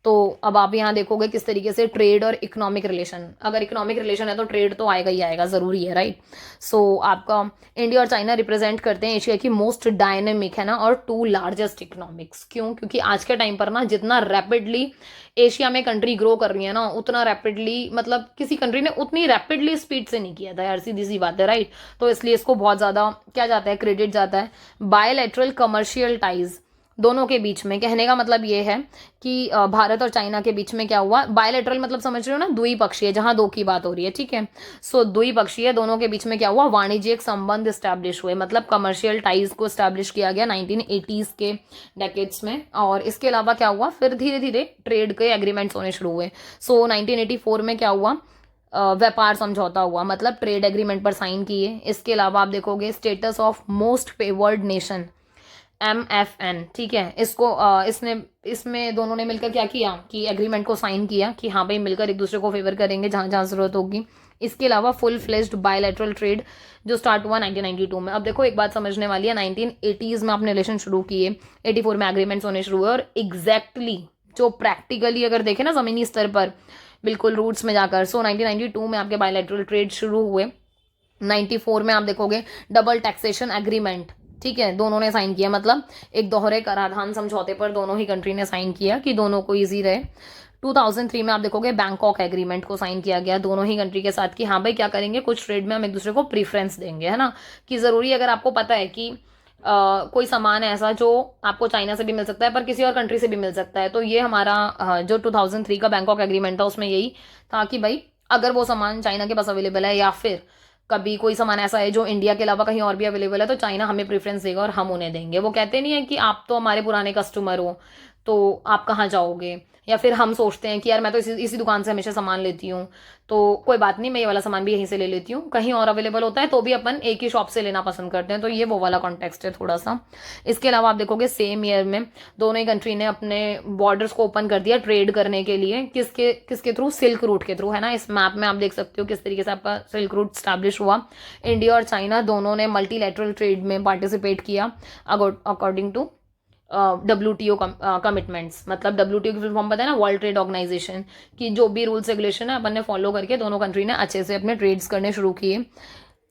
तो अब आप यहाँ देखोगे किस तरीके से ट्रेड और इकोनॉमिक रिलेशन, अगर इकोनॉमिक रिलेशन है तो ट्रेड तो आएगा ही आएगा, ज़रूरी है, राइट। सो आपका इंडिया और चाइना रिप्रेजेंट करते हैं एशिया की मोस्ट डायनेमिक, है ना, और 2 लार्जेस्ट इकोनॉमिक्स। क्यों? क्योंकि आज के टाइम पर ना जितना रैपिडली एशिया में कंट्री ग्रो कर रही है ना, उतना रैपिडली, मतलब किसी कंट्री ने उतनी रैपिडली स्पीड से नहीं किया था यार, सीधी सी बात है, राइट। तो इसलिए इसको बहुत ज़्यादा क्या जाता है, क्रेडिट जाता है। बायलैटरल कमर्शियल टाइज दोनों के बीच में, कहने का मतलब ये है कि भारत और चाइना के बीच में क्या हुआ, बायलैटरल मतलब समझ रहे हो ना, द्विपक्षीय, जहां दो की बात हो रही है, ठीक है। सो द्विपक्षीय दोनों के बीच में क्या हुआ, वाणिज्यिक संबंध स्टैब्लिश हुए, मतलब कमर्शियल टाइज को स्टैब्लिश किया गया 1980s के डेकेड्स में। और इसके अलावा क्या हुआ, फिर धीरे धीरे ट्रेड के एग्रीमेंट्स होने शुरू हुए। सो 1984 में क्या हुआ, व्यापार समझौता हुआ, मतलब ट्रेड एग्रीमेंट पर साइन किए। इसके अलावा आप देखोगे status of most favoured nation, MFN, ठीक है, इसमें दोनों ने मिलकर क्या किया कि एग्रीमेंट को साइन किया कि हाँ भाई मिलकर एक दूसरे को फेवर करेंगे जहाँ जहाँ जरूरत होगी। इसके अलावा फुल फ्लेज्ड बायलैटरल ट्रेड जो स्टार्ट हुआ 1992 में। अब देखो एक बात समझने वाली है, 1980s में आपने रिलेशन शुरू किए, 84 में एग्रीमेंट्स होने शुरू हुए, और एग्जैक्टली जो प्रैक्टिकली अगर देखें ना जमीनी स्तर पर बिल्कुल रूट्स में जाकर, सो 1992 में आपके बायलैटरल ट्रेड शुरू हुए। 94 में आप देखोगे डबल टैक्सेशन एग्रीमेंट, ठीक है, दोनों ने साइन किया, मतलब एक दोहरे कराधान समझौते पर दोनों ही कंट्री ने साइन किया कि दोनों को इजी रहे। 2003 में आप देखोगे बैंकॉक एग्रीमेंट को साइन किया गया दोनों ही कंट्री के साथ कि हाँ भाई क्या करेंगे, कुछ ट्रेड में हम एक दूसरे को प्रीफरेंस देंगे, है ना, कि ज़रूरी अगर आपको पता है कि कोई सामान है ऐसा जो आपको चाइना से भी मिल सकता है पर किसी और कंट्री से भी मिल सकता है, तो ये हमारा जो 2003 का बैंकॉक एग्रीमेंट था उसमें यही था कि भाई अगर वो सामान चाइना के पास अवेलेबल है या फिर कभी कोई सामान ऐसा है जो इंडिया के अलावा कहीं और भी अवेलेबल है, तो चाइना हमें प्रेफरेंस देगा और हम उन्हें देंगे। वो कहते नहीं है कि आप तो हमारे पुराने कस्टमर हो तो आप कहाँ जाओगे, या फिर हम सोचते हैं कि यार मैं तो इसी दुकान से हमेशा सामान लेती हूँ तो कोई बात नहीं, मैं ये वाला सामान भी यहीं से ले लेती हूँ, कहीं और अवेलेबल होता है तो भी अपन एक ही शॉप से लेना पसंद करते हैं। तो ये वो वाला कॉन्टेक्स्ट है थोड़ा सा। इसके अलावा आप देखोगे सेम ईयर में दोनों ही कंट्री ने अपने बॉर्डर्स को ओपन कर दिया ट्रेड करने के लिए, किसके थ्रू, सिल्क रूट के थ्रू, है ना। इस मैप में आप देख सकते हो किस तरीके से आपका सिल्क रूट स्टैब्लिश हुआ। इंडिया और चाइना दोनों ने मल्टीलैटरल ट्रेड में पार्टिसिपेट किया अकॉर्डिंग टू WTO कमिटमेंट्स, मतलब WTO की फुल फॉर्म पता है ना, वर्ल्ड ट्रेड ऑर्गेनाइजेशन, की जो भी रूल्स रेगुलेशन है अपन ने फॉलो करके दोनों कंट्री ने अच्छे से अपने ट्रेड्स करने शुरू किए।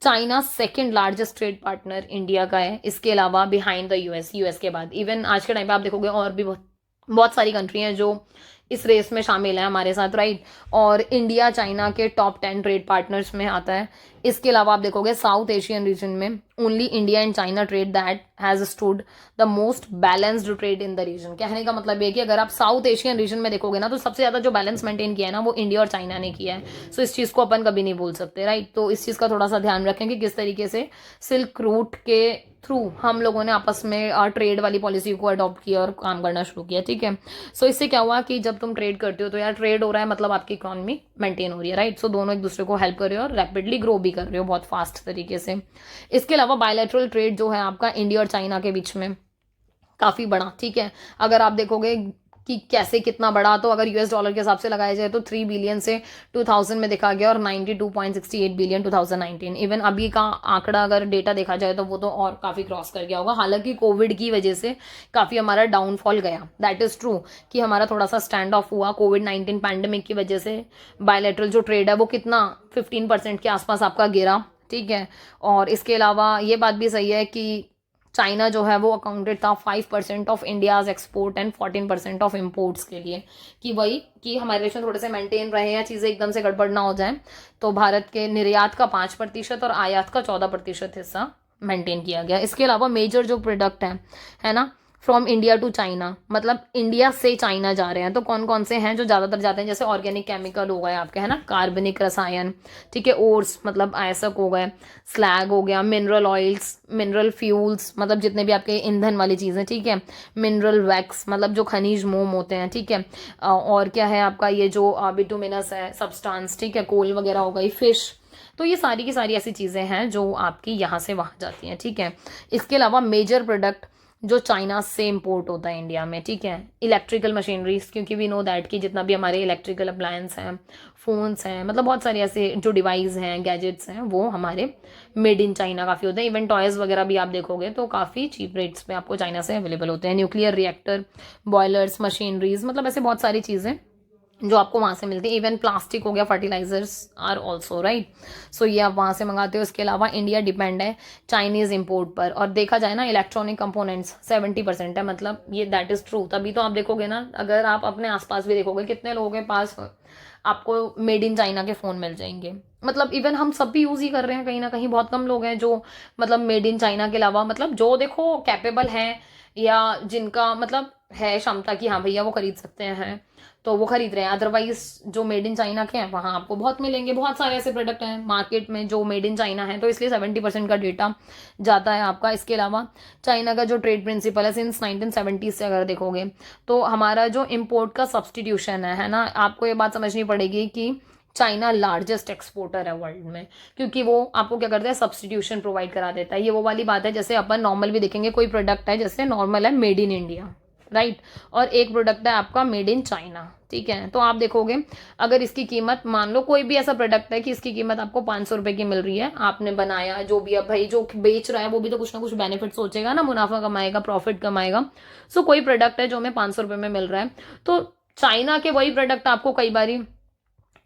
China second largest trade partner India का है, इसके अलावा बिहाइंड द यूएस के बाद। इवन आज के टाइम पे आप देखोगे और भी बहुत सारी कंट्री हैं जो इस रेस में शामिल है हमारे साथ, राइट। और इंडिया चाइना के टॉप 10 ट्रेड पार्टनर्स में आता है। इसके अलावा आप देखोगे साउथ एशियन रीजन में only India and China trade that has stood the most balanced trade in the region. कहने का मतलब ये कि अगर आप साउथ एशियन रीजन में देखोगे ना तो सबसे ज्यादा जो बैलेंस मेंटेन किया है ना वो इंडिया और चाइना ने किया है। सो इस चीज को अपन कभी नहीं भूल सकते, राइट। तो इस चीज का थोड़ा सा ध्यान रखें कि किस तरीके से सिल्क रूट के थ्रू हम लोगों ने आपस में ट्रेड वाली पॉलिसी को अडॉप्ट किया और काम करना शुरू किया, ठीक है। सो इससे क्या हुआ कि जब तुम ट्रेड करते हो तो यार ट्रेड हो रहा है मतलब आपकी इकोनॉमी मेंटेन हो रही है, राइट। सो दोनों एक दूसरे को हेल्प कर रहे हो और रैपिडली ग्रो भी कर रहे हो बहुत फास्ट तरीके से। इसके अलावा बायलैटरल ट्रेड जो है आपका इंडिया और चाइना के बीच में काफ़ी बड़ा, ठीक है। अगर आप देखोगे कि कैसे कितना बड़ा, तो अगर यूएस डॉलर के हिसाब से लगाया जाए तो 3 बिलियन से 2000 में देखा गया और 92.68 बिलियन 2019। इवन अभी का आंकड़ा अगर डेटा देखा जाए तो वो तो और काफ़ी क्रॉस कर गया होगा। हालांकि कोविड की वजह से काफ़ी हमारा डाउनफॉल गया, दैट इज़ ट्रू कि हमारा थोड़ा सा स्टैंड ऑफ हुआ कोविड-19 पैंडमिक की वजह से। बायलैटरल जो ट्रेड है वो कितना 15% के आसपास आपका गिरा, ठीक है। और इसके अलावा ये बात भी सही है कि चाइना जो है वो अकाउंटेड था 5% of India's export and 14% of imports के लिए, कि वही कि हमारे रिलेशन थोड़े से मेंटेन रहे या चीज़ें एकदम से गड़बड़ ना हो जाए। तो भारत के निर्यात का 5% और आयात का 14% हिस्सा मेंटेन किया गया। इसके अलावा मेजर जो प्रोडक्ट है ना, फ्रॉम इंडिया टू चाइना, मतलब इंडिया से चाइना जा रहे हैं, तो कौन कौन से हैं जो ज़्यादातर जाते हैं, जैसे ऑर्गेनिक केमिकल हो गए आपके, है ना, कार्बनिक रसायन, ठीक है, ओर्स मतलब आयसक हो गए, स्लैग हो गया, मिनरल ऑयल्स, मिनरल फ्यूल्स मतलब जितने भी आपके ईंधन वाली चीज़ें, ठीक है, मिनरल वैक्स मतलब जो खनिज मोम होते हैं, ठीक है, और क्या है आपका ये जो बिटुमिनस है सब्सटेंस, ठीक है, कोल वगैरह हो गई, फिश। तो ये सारी की सारी ऐसी चीज़ें हैं जो आपकी यहाँ से वहाँ जाती हैं, ठीक है। इसके अलावा मेजर प्रोडक्ट जो चाइना से इम्पोर्ट होता है इंडिया में, ठीक है, इलेक्ट्रिकल मशीनरीज, क्योंकि वी नो दैट कि जितना भी हमारे इलेक्ट्रिकल अप्लायंस हैं, फ़ोन्स हैं, मतलब बहुत सारे ऐसे जो डिवाइस हैं, गैजेट्स हैं, वो हमारे मेड इन चाइना काफ़ी होते हैं। इवन टॉयज़ वगैरह भी आप देखोगे तो काफ़ी चीप रेट्स पे आपको चाइना से अवेलेबल होते हैं। न्यूक्लियर रिएक्टर, बॉयलर्स, मशीनरीज, मतलब ऐसे बहुत सारी चीज़ें जो आपको वहाँ से मिलती है। इवन प्लास्टिक हो गया, फर्टिलाइजर्स आर ऑल्सो राइट, सो ये आप वहाँ से मंगाते हो। इसके अलावा इंडिया डिपेंड है चाइनीज़ इम्पोर्ट पर, और देखा जाए ना इलेक्ट्रॉनिक कंपोनेंट्स 70% है, मतलब ये दैट इज़ ट्रू। तभी तो आप देखोगे ना, अगर आप अपने आसपास भी देखोगे कितने लोगों के पास आपको मेड इन चाइना के फ़ोन मिल जाएंगे। मतलब इवन हम सब भी यूज़ ही कर रहे हैं कहीं ना कहीं, बहुत कम लोग हैं जो मतलब मेड इन चाइना के अलावा, मतलब जो देखो कैपेबल हैं या जिनका मतलब है क्षमता कि हाँ भैया वो खरीद सकते हैं, तो वो खरीद रहे हैं। अदरवाइज जो मेड इन चाइना के हैं वहाँ आपको बहुत मिलेंगे। बहुत सारे ऐसे प्रोडक्ट हैं मार्केट में जो मेड इन चाइना है, तो इसलिए 70% का डेटा जाता है आपका। इसके अलावा चाइना का जो ट्रेड प्रिंसिपल है सिंस 1970 से अगर देखोगे तो हमारा जो इम्पोर्ट का सब्सटीट्यूशन है ना, आपको ये बात समझनी पड़ेगी कि चाइना लार्जेस्ट एक्सपोर्टर है वर्ल्ड में, क्योंकि वो आपको क्या करता है, सब्सटीट्यूशन प्रोवाइड करा देता है। ये वो वाली बात है जैसे अपन नॉर्मल भी देखेंगे, कोई प्रोडक्ट है जैसे नॉर्मल है मेड इन इंडिया राइट, और एक प्रोडक्ट है आपका मेड इन चाइना, ठीक है। तो आप देखोगे अगर इसकी कीमत, मान लो कोई भी ऐसा प्रोडक्ट है कि इसकी कीमत आपको 500 रुपए की मिल रही है, आपने बनाया जो भी, अब भाई जो बेच रहा है वो भी तो कुछ ना कुछ बेनिफिट सोचेगा ना, मुनाफा कमाएगा, प्रॉफिट कमाएगा। सो कोई प्रोडक्ट है जो हमें 500 रुपए में मिल रहा है, तो चाइना के वही प्रोडक्ट आपको कई बारी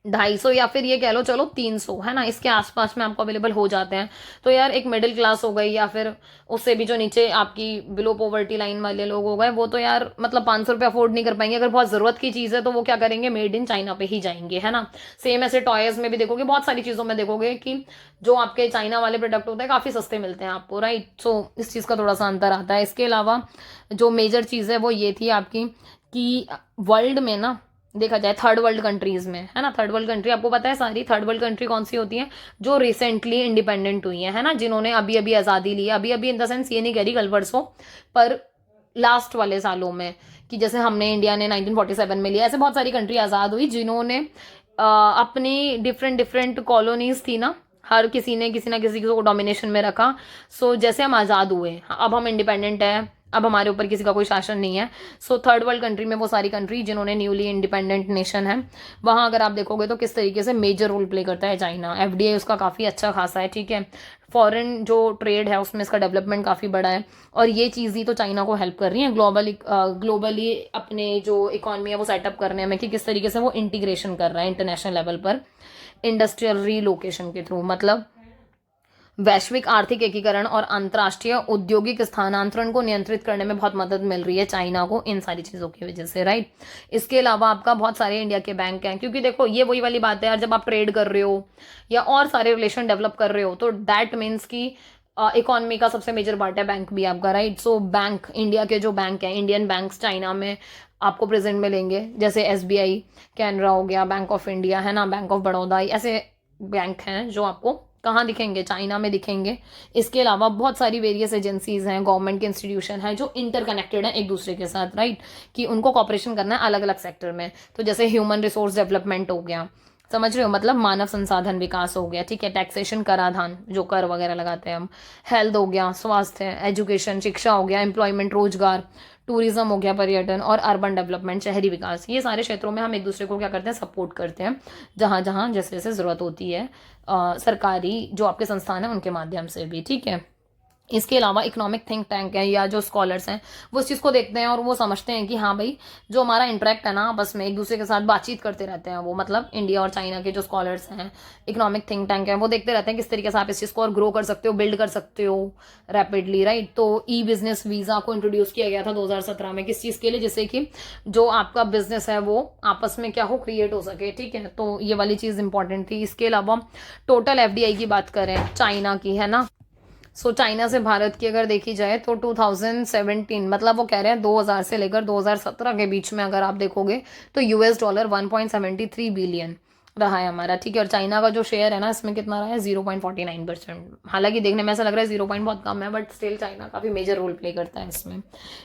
250 या फिर ये कह लो चलो 300, है ना, इसके आसपास में आपको अवेलेबल हो जाते हैं। तो यार एक मिडिल क्लास हो गई या फिर उससे भी जो नीचे आपकी बिलो पॉवर्टी लाइन वाले लोग हो गए, वो तो यार मतलब 500 रुपये अफोर्ड नहीं कर पाएंगे। अगर बहुत ज़रूरत की चीज़ है तो वो क्या करेंगे, मेड इन चाइना पे ही जाएंगे, है ना। सेम ऐसे टॉयज़ में भी देखोगे, बहुत सारी चीज़ों में देखोगे कि जो आपके चाइना वाले प्रोडक्ट होते हैं काफ़ी सस्ते मिलते हैं आपको राइट। सो इस चीज़ का थोड़ा सा अंतर आता है। इसके अलावा जो मेजर चीज़ है वो ये थी आपकी कि वर्ल्ड में ना देखा जाए थर्ड वर्ल्ड कंट्रीज में, है ना, थर्ड वर्ल्ड कंट्री आपको पता है सारी थर्ड वर्ल्ड कंट्री कौन सी होती है, जो रिसेंटली इंडिपेंडेंट हुई है ना, जिन्होंने अभी अभी आज़ादी ली है। अभी अभी इन द सेंस ये नहीं कह रही कल परसों, पर लास्ट वाले सालों में, कि जैसे हमने इंडिया ने 1947 में लिया, ऐसे बहुत सारी कंट्री आज़ाद हुई जिन्होंने अपनी डिफरेंट डिफरेंट कॉलोनीज थी ना, हर किसी ने किसी ना किसी को डोमिनेशन में रखा। सो जैसे हम आज़ाद हुए, अब हम इंडिपेंडेंट हैं, अब हमारे ऊपर किसी का कोई शासन नहीं है। सो थर्ड वर्ल्ड कंट्री में वो सारी कंट्री जिन्होंने न्यूली इंडिपेंडेंट नेशन है, वहाँ अगर आप देखोगे तो किस तरीके से मेजर रोल प्ले करता है चाइना। एफडीआई उसका काफ़ी अच्छा खासा है, ठीक है, फॉरेन जो ट्रेड है उसमें इसका डेवलपमेंट काफ़ी बड़ा है, और ये चीज़ ही तो चाइना को हेल्प कर रही है ग्लोबली अपने जो इकॉनमी है वो सेटअप करने में, कि किस तरीके से वो इंटीग्रेशन कर रहा है इंटरनेशनल लेवल पर इंडस्ट्रियल रीलोकेशन के थ्रू, मतलब वैश्विक आर्थिक एकीकरण और अंतर्राष्ट्रीय औद्योगिक स्थानांतरण को नियंत्रित करने में बहुत मदद मिल रही है चाइना को इन सारी चीज़ों की वजह से राइट। इसके अलावा आपका बहुत सारे इंडिया के बैंक हैं, क्योंकि देखो ये वही वाली बात है यार, जब आप ट्रेड कर रहे हो या और सारे रिलेशन डेवलप कर रहे हो तो दैट मीन्स की इकोनॉमी का सबसे मेजर पार्ट है बैंक भी आपका राइट। सो बैंक, इंडिया के जो बैंक हैं, इंडियन बैंक्स चाइना में आपको प्रेजेंट मिलेंगे, जैसे एसबीआई, कैनरा हो गया, बैंक ऑफ इंडिया, है ना, बैंक ऑफ बड़ौदा, ऐसे बैंक हैं जो आपको कहाँ दिखेंगे, चाइना में दिखेंगे। इसके अलावा बहुत सारी वेरियस एजेंसीज हैं, गवर्नमेंट के इंस्टीट्यूशन हैं जो इंटरकनेक्टेड हैं एक दूसरे के साथ राइट, कि उनको कॉपरेशन करना है अलग अलग सेक्टर में। तो जैसे ह्यूमन रिसोर्स डेवलपमेंट हो गया, समझ रहे हो, मतलब मानव संसाधन विकास हो गया, ठीक है, टैक्सेशन कराधान जो कर वगैरह लगाते हैं हम, हेल्थ हो गया, स्वास्थ्य, एजुकेशन शिक्षा हो गया, एम्प्लॉयमेंट रोजगार, टूरिज्म हो गया, पर्यटन, और अर्बन डेवलपमेंट शहरी विकास, ये सारे क्षेत्रों में हम एक दूसरे को क्या करते हैं, सपोर्ट करते हैं, जहाँ जहाँ जैसे जैसे ज़रूरत होती है, सरकारी जो आपके संस्थान है उनके माध्यम से भी, ठीक है। इसके अलावा इकोनॉमिक थिंक टैंक है या जो स्कॉलर्स हैं वो इस चीज़ को देखते हैं और वो समझते हैं कि हाँ भाई जो हमारा इंटरेक्ट है ना आपस में एक दूसरे के साथ बातचीत करते रहते हैं, वो मतलब इंडिया और चाइना के जो स्कॉलर्स हैं, इकोनॉमिक थिंक टैंक है, वो देखते रहते हैं किस तरीके से आप इस चीज़ को और ग्रो कर सकते हो, बिल्ड कर सकते हो रैपिडली, राइट। तो ई बिजनेस वीज़ा को इंट्रोड्यूस किया गया था 2017 में, किस चीज़ के लिए, जिससे कि जो आपका बिजनेस है वो आपस में क्या हो, क्रिएट हो सके, ठीक है। तो ये वाली चीज़ इंपॉर्टेंट थी। इसके अलावा टोटल एफडीआई की बात करें चाइना की, है ना, चाइना से भारत की अगर देखी जाए तो 2017, मतलब वो कह रहे हैं 2000 से लेकर 2017 के बीच में अगर आप देखोगे तो यूएस डॉलर 1.73 बिलियन रहा है हमारा, ठीक है। और चाइना का जो शेयर है ना इसमें कितना रहा है, 0.49%। हालांकि देखने में ऐसा लग रहा है 0 पॉइंट बहुत कम है, बट स्टिल चाइना काफ़ी मेजर रोल प्ले करता है इसमें।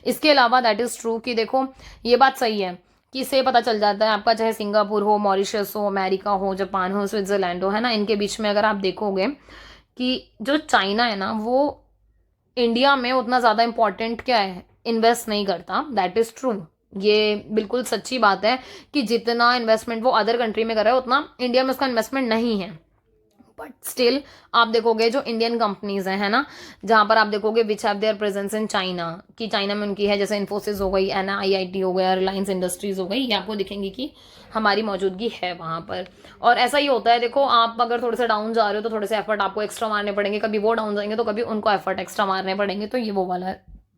इसके अलावा दैट इज़ ट्रू कि देखो ये बात सही है कि इससे पता चल जाता है आपका, चाहे सिंगापुर हो, मॉरिशस हो, अमेरिका हो, जापान हो, स्विट्जरलैंड हो, है ना, इनके बीच में अगर आप देखोगे कि जो चाइना है ना वो इंडिया में उतना ज़्यादा इम्पोर्टेंट क्या है, इन्वेस्ट नहीं करता, दैट इज़ ट्रू। ये बिल्कुल सच्ची बात है कि जितना इन्वेस्टमेंट वो अदर कंट्री में कर रहा है उतना इंडिया में उसका इन्वेस्टमेंट नहीं है। बट स्टिल आप देखोगे जो इंडियन कंपनीज हैं, है ना, जहाँ पर आप देखोगे which have their presence in China, कि चाइना में उनकी है, जैसे इन्फोसिस हो गई, NIIT हो गया, रिलायंस इंडस्ट्रीज हो गई, ये आपको दिखेंगी कि हमारी मौजूदगी है वहाँ पर। और ऐसा ही होता है, देखो आप अगर थोड़े से डाउन जा रहे हो तो थोड़े से एफर्ट आपको एक्स्ट्रा मारने पड़ेंगे, कभी वो डाउन जाएंगे तो कभी उनको एफर्ट एक्स्ट्रा मारने पड़ेंगे, तो ये वो वाला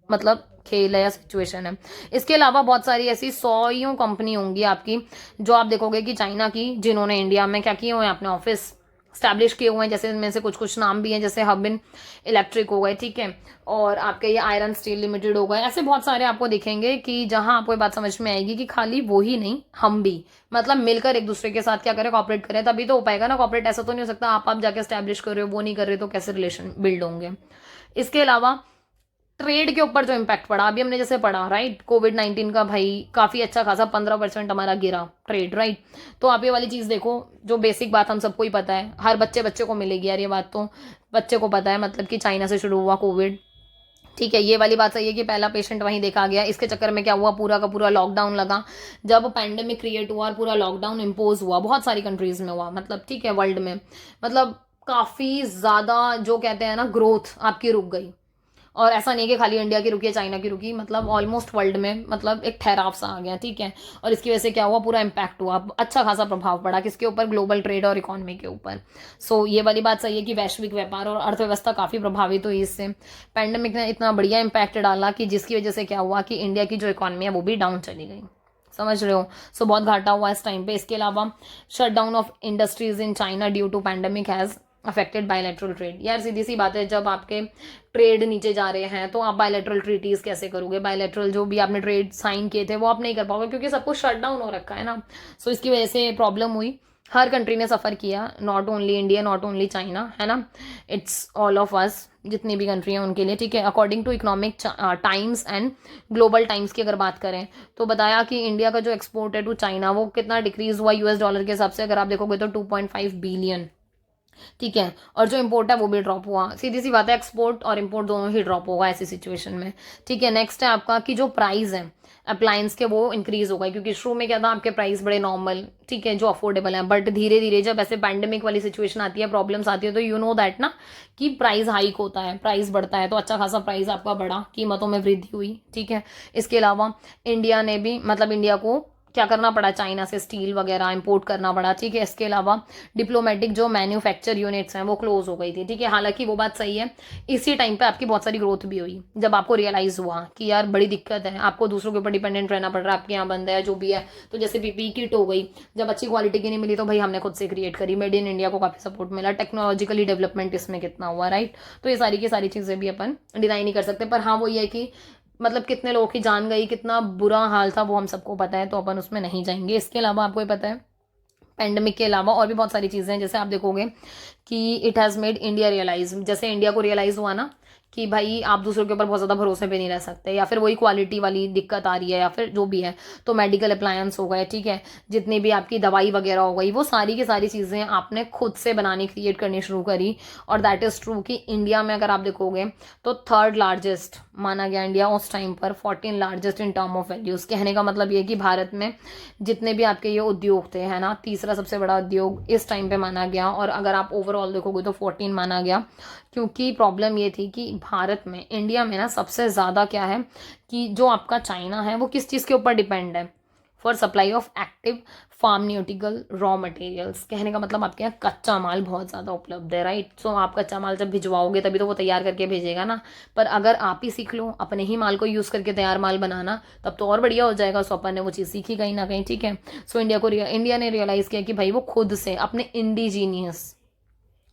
मतलब खेल है या सिचुएशन है। इसके अलावा बहुत सारी ऐसी 100 कंपनी होंगी आपकी जो आप देखोगे कि चाइना की, जिन्होंने इंडिया में क्या किए हुए हैं, अपने ऑफिस स्टैब्लिश किए हुए हैं, जैसे इनमें से कुछ कुछ नाम भी हैं, जैसे हबिन इलेक्ट्रिक हो गए, ठीक है, और आपके ये आयरन स्टील लिमिटेड हो गए, ऐसे बहुत सारे आपको दिखेंगे कि जहां आपको ये बात समझ में आएगी कि खाली वो ही नहीं, हम भी मतलब मिलकर एक दूसरे के साथ क्या करें, कॉपरेट करें, तभी तो हो पाएगा ना। कॉपरेट ऐसा तो नहीं हो सकता आप जाके स्टैब्लिश कर रहे हो, वो नहीं कर रहे तो कैसे रिलेशन बिल्ड होंगे। इसके अलावा ट्रेड के ऊपर जो इम्पैक्ट पड़ा, अभी हमने जैसे पढ़ा, राइट, कोविड-19 का भाई काफ़ी अच्छा खासा 15% हमारा गिरा ट्रेड, राइट। तो आप ये वाली चीज़ देखो, जो बेसिक बात हम सबको ही पता है, हर बच्चे बच्चे को मिलेगी यार, ये बात तो बच्चे को पता है, मतलब कि चाइना से शुरू हुआ कोविड, ठीक है। ये वाली बात सही है कि पहला पेशेंट वहीं देखा गया। इसके चक्कर में क्या हुआ, पूरा का पूरा लॉकडाउन लगा, जब पैंडेमिक क्रिएट हुआ और पूरा लॉकडाउन इम्पोज हुआ, बहुत सारी कंट्रीज में हुआ, मतलब ठीक है, वर्ल्ड में, मतलब काफ़ी ज़्यादा जो कहते हैं ना ग्रोथ आपकी रुक गई। और ऐसा नहीं कि खाली इंडिया की रुकी है, चाइना की रुकी, मतलब ऑलमोस्ट वर्ल्ड में मतलब एक ठहराव सा आ गया, ठीक है। और इसकी वजह से क्या हुआ, पूरा इम्पैक्ट हुआ, अच्छा खासा प्रभाव पड़ा किसके ऊपर, ग्लोबल ट्रेड और इकोनॉमी के ऊपर। ये वाली बात सही है कि वैश्विक व्यापार और अर्थव्यवस्था काफ़ी प्रभावित हुई इससे। पैंडेमिक ने इतना बढ़िया इम्पैक्ट डाला कि जिसकी वजह से क्या हुआ कि इंडिया की जो इकोनॉमी है वो भी डाउन चली गई, समझ रहे हो। बहुत घाटा हुआ इस टाइम पे। इसके अलावा shutdown of industries in China due to pandemic has affected bilateral trade. यार सीधी सी बात है, जब आपके ट्रेड नीचे जा रहे हैं तो आप बायलैटरल ट्रीटीज कैसे करोगे, बायलैटरल जो भी आपने ट्रेड साइन किए थे वो आप नहीं कर पाओगे क्योंकि सब कुछ शट डाउन हो रखा है ना। इसकी वजह से प्रॉब्लम हुई, हर कंट्री ने सफ़र किया, not only India, not only China, है ना, इट्स ऑल ऑफ अस, जितनी भी कंट्री हैं उनके लिए, ठीक है। According to Economic Times and Global Times की अगर बात करें तो बताया कि इंडिया का जो एक्सपोर्ट है टू चाइना वो कितना डिक्रीज हुआ यूएस डॉलर के हिसाब से, अगर आप देखोगे तो 2.5 बिलियन, ठीक है। और जो इम्पोर्ट है वो भी ड्रॉप हुआ, सीधी सी बात है, एक्सपोर्ट और इम्पोर्ट दोनों ही ड्रॉप होगा ऐसी सिचुएशन में, ठीक है। नेक्स्ट है आपका कि जो प्राइस है अप्लायंस के वो इंक्रीज हो गए, क्योंकि शुरू में क्या था, आपके प्राइस बड़े नॉर्मल, ठीक है, जो अफोर्डेबल है, बट धीरे धीरे जब ऐसे पैंडेमिक वाली सिचुएशन आती है, प्रॉब्लम्स आती है, तो यू नो दैट ना कि प्राइस हाइक होता है, प्राइस बढ़ता है, तो अच्छा खासा प्राइस आपका बढ़ा, कीमतों में वृद्धि हुई, ठीक है। इसके अलावा इंडिया ने भी, मतलब इंडिया को क्या करना पड़ा, चाइना से स्टील वगैरह इंपोर्ट करना पड़ा, ठीक है। इसके अलावा डिप्लोमेटिक जो मैन्युफैक्चर यूनिट्स हैं वो क्लोज हो गई थी, ठीक है। हालांकि वो बात सही है, इसी टाइम पे आपकी बहुत सारी ग्रोथ भी हुई, जब आपको रियलाइज हुआ कि यार बड़ी दिक्कत है, आपको दूसरों के ऊपर डिपेंडेंट रहना पड़ रहा है, आपके यहाँ बंद है जो भी है, तो जैसे पीपीई किट हो गई, जब अच्छी क्वालिटी की नहीं मिली तो भाई हमने खुद से क्रिएट करी, मेड इन इंडिया को काफ़ी सपोर्ट मिला, टेक्नोलॉजिकली डेवलपमेंट इसमें कितना हुआ, राइट। तो ये सारी की सारी चीज़ें भी अपन डिनाई नहीं कर सकते, पर हाँ वो ये है कि मतलब कितने लोगों की जान गई, कितना बुरा हाल था वो हम सबको पता है, तो अपन उसमें नहीं जाएंगे। इसके अलावा आपको ये पता है पैंडेमिक के अलावा और भी बहुत सारी चीज़ें हैं, जैसे आप देखोगे कि it has made India realise, जैसे इंडिया को रियलाइज़ हुआ ना कि भाई आप दूसरों के ऊपर बहुत ज़्यादा भरोसे पे नहीं रह सकते, या फिर वही क्वालिटी वाली दिक्कत आ रही है, या फिर जो भी है। तो मेडिकल अप्लायंस हो गए, ठीक है, जितनी भी आपकी दवाई वगैरह हो गई, वो सारी की सारी चीज़ें आपने खुद से बनानी, क्रिएट करनी शुरू करी। और दैट इज़ ट्रू कि इंडिया में अगर आप देखोगे तो थर्ड लार्जेस्ट माना गया इंडिया उस टाइम पर, 14 largest in term of values. कहने का मतलब ये कि भारत में जितने भी आपके ये उद्योग थे, है ना, तीसरा सबसे बड़ा उद्योग इस टाइम पे माना गया। और अगर आप ओवरऑल देखोगे तो 14 माना गया, क्योंकि प्रॉब्लम ये थी कि भारत में, इंडिया में ना सबसे ज़्यादा क्या है कि जो आपका चाइना है वो किस चीज़ के ऊपर डिपेंड है, for supply of active pharmaceutical raw materials. कहने का मतलब आपके यहाँ कच्चा माल बहुत ज़्यादा उपलब्ध है, राइट। सो आप कच्चा माल जब भिजवाओगे तभी तो वो तैयार करके भेजेगा ना। पर अगर आप ही सीख लो अपने ही माल को यूज़ करके तैयार माल बनाना, तब तो और बढ़िया हो जाएगा। सो अपन ने वो चीज़ सीखी कहीं ना कहीं, ठीक है। सो इंडिया ने रियलाइज़ किया कि भाई वो खुद से अपने इंडिजीनियस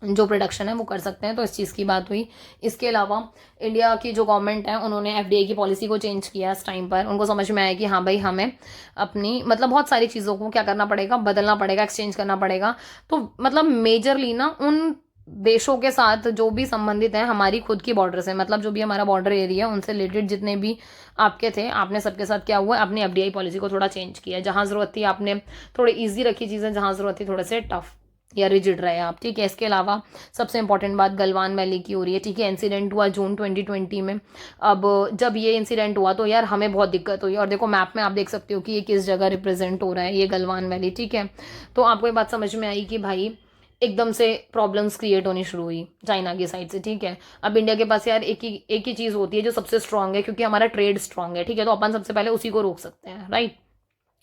जो प्रोडक्शन है वो कर सकते हैं, तो इस चीज़ की बात हुई। इसके अलावा इंडिया की जो गवर्नमेंट है उन्होंने एफडीआई की पॉलिसी को चेंज किया इस टाइम पर। उनको समझ में आया कि हाँ भाई हमें अपनी मतलब बहुत सारी चीज़ों को क्या करना पड़ेगा, बदलना पड़ेगा, एक्सचेंज करना पड़ेगा। तो मतलब मेजरली ना उन देशों के साथ जो भी संबंधित हैं हमारी खुद की बॉर्डर से, मतलब जो भी हमारा बॉर्डर एरिया उनसे रिलेटेड जितने भी आपके थे, आपने सबके साथ क्या हुआ, अपनी एफडीआई पॉलिसी को थोड़ा चेंज किया। जहाँ ज़रूरत थी आपने थोड़ी ईजी रखी चीज़ें, जहाँ ज़रूरत थी थोड़े से टफ या रिजिड रहे आप, ठीक है। इसके अलावा सबसे इंपॉर्टेंट बात गलवान वैली की हो रही है, ठीक है। इंसिडेंट हुआ जून 2020 में। अब जब ये इंसिडेंट हुआ तो यार हमें बहुत दिक्कत हुई, और देखो मैप में आप देख सकते हो कि ये किस जगह रिप्रेजेंट हो रहा है, ये गलवान वैली, ठीक है। तो आपको ये बात समझ में आई कि भाई एकदम से प्रॉब्लम्स क्रिएट होनी शुरू हुई चाइना की साइड से, ठीक है। अब इंडिया के पास यार एक ही चीज़ होती है जो सबसे स्ट्रांग है, क्योंकि हमारा ट्रेड स्ट्रांग है, ठीक है। तो अपन सबसे पहले उसी को रोक सकते हैं, राइट।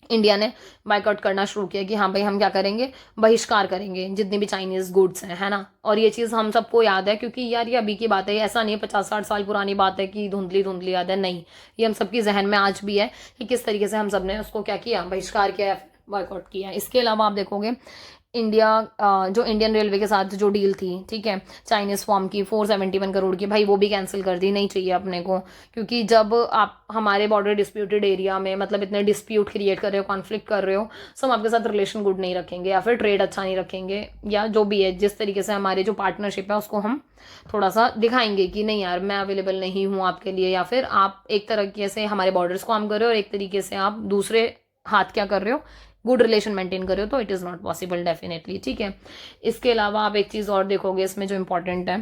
इंडिया ने बाइकआउट करना शुरू किया कि हाँ भाई हम क्या करेंगे, बहिष्कार करेंगे जितनी भी चाइनीज गुड्स हैं, है ना। और ये चीज़ हम सबको याद है, क्योंकि यार ये अभी की बात है, ऐसा नहीं है 50-60 साल पुरानी बात है कि धुंधली धुंधली याद है, नहीं। ये हम सबकी जहन में आज भी है कि किस तरीके से हम सब ने उसको क्या किया, बहिष्कार किया, बाइकआउट किया। इसके अलावा आप देखोगे इंडिया जो इंडियन रेलवे के साथ जो डील थी, ठीक है, चाइनीज फॉर्म की 471 करोड़ की, भाई वो भी कैंसिल कर दी, नहीं चाहिए अपने को। क्योंकि जब आप हमारे बॉर्डर डिस्प्यूटेड एरिया में मतलब इतने डिस्प्यूट क्रिएट कर रहे हो, कॉन्फ्लिक्ट कर रहे हो, सो हम आपके साथ रिलेशन गुड नहीं रखेंगे, या फिर ट्रेड अच्छा नहीं रखेंगे, या जो भी है जिस तरीके से हमारे जो पार्टनरशिप है उसको हम थोड़ा सा दिखाएंगे कि नहीं यार मैं अवेलेबल नहीं हूँ आपके लिए, या फिर आप एक तरीके से हमारे बॉर्डर्स को हम कर रहे हो और एक तरीके से आप दूसरे हाथ क्या कर रहे हो, गुड रिलेशन मेंटेन कर रहे हो, तो it is not possible definitely, ठीक है। इसके अलावा आप एक चीज़ और देखोगे इसमें जो इम्पोर्टेंट है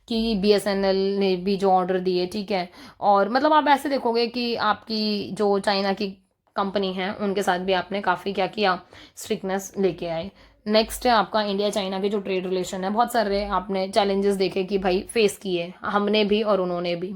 कि बीएसएनएल ने भी जो ऑर्डर दिए, ठीक है। और मतलब आप ऐसे देखोगे कि आपकी जो चाइना की कंपनी है उनके साथ भी आपने काफ़ी क्या किया, स्ट्रिक्टनेस लेके आए। नेक्स्ट है आपका इंडिया चाइना के जो ट्रेड रिलेशन है, बहुत सारे आपने चैलेंजेस देखे कि भाई फेस किए हमने भी और उन्होंने भी।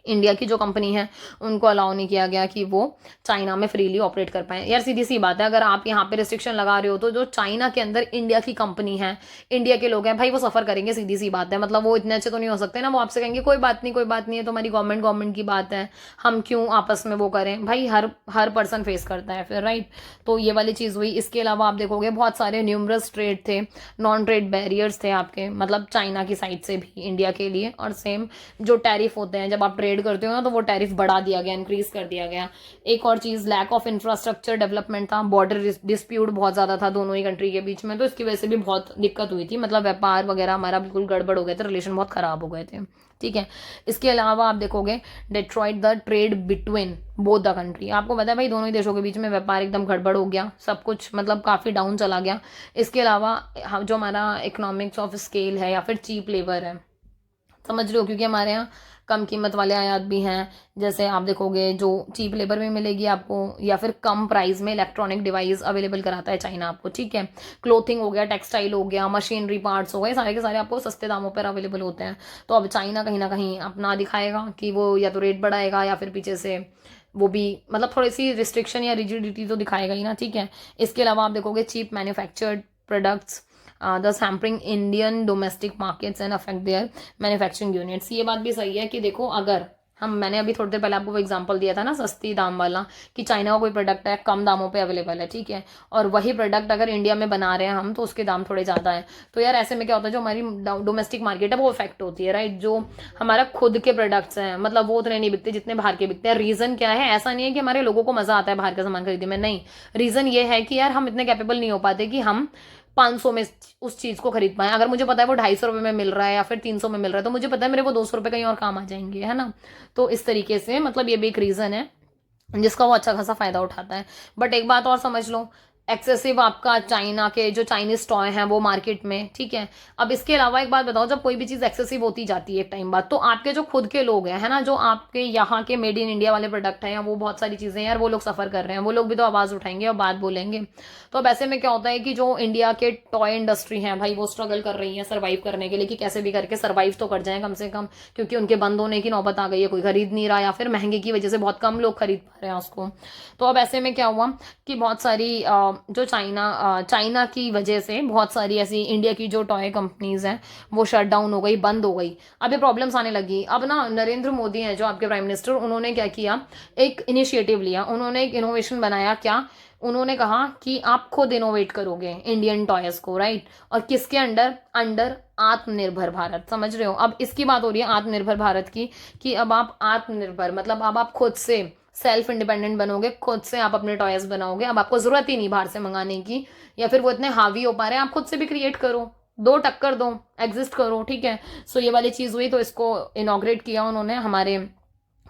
इंडिया की जो कंपनी है उनको अलाउ नहीं किया गया कि वो चाइना में फ्रीली ऑपरेट कर पाए। यार सीधी सी बात है, अगर आप यहाँ पे रिस्ट्रिक्शन लगा रहे हो तो जो चाइना के अंदर इंडिया की कंपनी है, इंडिया के लोग हैं, भाई वो सफ़र करेंगे, सीधी सी बात है। मतलब वो इतने अच्छे तो नहीं हो सकते ना, वो आपसे कहेंगे कोई बात नहीं, कोई बात नहीं है, तुम्हारी गवर्नमेंट की बात है, हम क्यों आपस में वो करें। भाई हर पर्सन फेस करता है फिर, राइट। तो ये वाली चीज़ हुई। इसके अलावा आप देखोगे बहुत सारे न्यूमरस ट्रेड थे, नॉन ट्रेड बैरियर्स थे आपके, मतलब चाइना की साइड से भी इंडिया के लिए। और सेम जो टैरिफ होते हैं जब आप ट्रेड करते हो ना, तो वो टैरिफ बढ़ा दिया गया, इंक्रीज कर दिया गया। एक और चीज़ लैक ऑफ इंफ्रास्ट्रक्चर डेवलपमेंट था, बॉर्डर डिस्प्यूट बहुत ज़्यादा था दोनों ही कंट्री के बीच में, तो इसकी वजह से भी बहुत दिक्कत हुई थी। मतलब व्यापार वगैरह हमारा बिल्कुल गड़बड़ हो गए थे, रिलेशन बहुत ख़राब हो गए थे, ठीक है। इसके अलावा आप देखोगे destroyed the trade between both the country. आपको पता है भाई दोनों ही देशों के बीच में व्यापार एकदम गड़बड़ हो गया, सब कुछ मतलब काफ़ी डाउन चला गया। इसके अलावा जो हमारा इकोनॉमिक्स ऑफ स्केल है या फिर चीप लेबर है, समझ रहे हो, क्योंकि हमारे यहाँ कम कीमत वाले आयात भी हैं। जैसे आप देखोगे जो चीप लेबर में मिलेगी आपको, या फिर कम प्राइस में इलेक्ट्रॉनिक डिवाइस अवेलेबल कराता है चाइना आपको, ठीक है। क्लोथिंग हो गया, टेक्सटाइल हो गया, मशीनरी पार्ट्स हो गए, सारे के सारे आपको सस्ते दामों पर अवेलेबल होते हैं। तो अब चाइना कहीं ना कहीं अपना दिखाएगा कि वो या तो रेट बढ़ाएगा या फिर पीछे से वो भी मतलब थोड़ी सी रिस्ट्रिक्शन या रिजिडिटी तो दिखाएगा ही ना, ठीक है। इसके अलावा आप देखोगे cheap manufactured products thus hampering Indian domestic markets and affect their manufacturing units। ये बात भी सही है कि देखो अगर मैंने अभी थोड़ी देर पहले आपको वो एग्जांपल दिया था ना सस्ती दाम वाला, कि चाइना का कोई प्रोडक्ट है कम दामों पे अवेलेबल है, ठीक है, और वही प्रोडक्ट अगर इंडिया में बना रहे हैं हम तो उसके दाम थोड़े ज़्यादा हैं। तो यार ऐसे में क्या होता है, जो हमारी डोमेस्टिक मार्केट है वो इफेक्ट होती है, राइट। जो हमारा खुद के प्रोडक्ट्स हैं मतलब वो उतने नहीं बिकते जितने बाहर के बिकते हैं। रीज़न क्या है, ऐसा नहीं है कि हमारे लोगों को मज़ा आता है बाहर का सामान खरीदने में, नहीं। रीज़न ये है कि यार हम इतने कैपेबल नहीं हो पाते कि हम 500 में उस चीज़ को खरीद पाएँ। अगर मुझे पता है वो 250 में मिल रहा है या फिर 300 में मिल रहा है, तो मुझे पता है मेरे वो 200 रुपये कहीं और काम आ जाएंगे, है ना। तो इस तरीके से मतलब ये भी एक रीज़न है जिसका वो अच्छा खासा फायदा उठाता है। बट एक बात और समझ लो, एक्सेसिव आपका चाइना के जो चाइनीज टॉय हैं वो मार्केट में, ठीक है। अब इसके अलावा एक बात बताओ, जब कोई भी चीज़ एक्सेसिव होती जाती है एक टाइम बाद, तो आपके जो खुद के लोग हैं, है ना, जो आपके यहाँ के मेड इन इंडिया वाले प्रोडक्ट हैं या वो बहुत सारी चीज़ें हैं यार, वो लोग सफ़र कर रहे हैं, वो लोग भी तो आवाज़ उठाएंगे और बात बोलेंगे। तो अब ऐसे में क्या होता है कि जो इंडिया के टॉय इंडस्ट्री है भाई, वो स्ट्रगल कर रही है सर्वाइव करने के लिए, कि कैसे भी करके सर्वाइव तो कर जाएं कम से कम, क्योंकि उनके बंद होने की नौबत आ गई है, कोई खरीद नहीं रहा या फिर महंगे की वजह से बहुत कम लोग खरीद पा रहे हैं उसको। तो अब ऐसे में क्या हुआ कि बहुत सारी जो चाइना की वजह से बहुत सारी ऐसी इंडिया की जो टॉय कंपनीज हैं वो शट डाउन हो गई, बंद हो गई। अब ये प्रॉब्लम्स आने लगी। अब ना नरेंद्र मोदी हैं जो आपके प्राइम मिनिस्टर, उन्होंने क्या किया, एक इनिशिएटिव लिया, उन्होंने एक इनोवेशन बनाया। क्या उन्होंने कहा कि आप खुद इनोवेट करोगे इंडियन टॉयज को, राइट। और किसके अंडर, अंडर आत्मनिर्भर भारत, समझ रहे हो। अब इसकी बात हो रही है आत्मनिर्भर भारत की, कि अब आप आत्मनिर्भर मतलब अब आप खुद से सेल्फ इंडिपेंडेंट बनोगे, खुद से आप अपने टॉयज बनाओगे। अब आपको जरूरत ही नहीं बाहर से मंगाने की, या फिर वो इतने हावी हो पा रहे हैं, आप खुद से भी क्रिएट करो, दो टक्कर दो, एग्जिस्ट करो, ठीक है। सो ये वाली चीज़ हुई, तो इसको इनॉग्रेट किया उन्होंने हमारे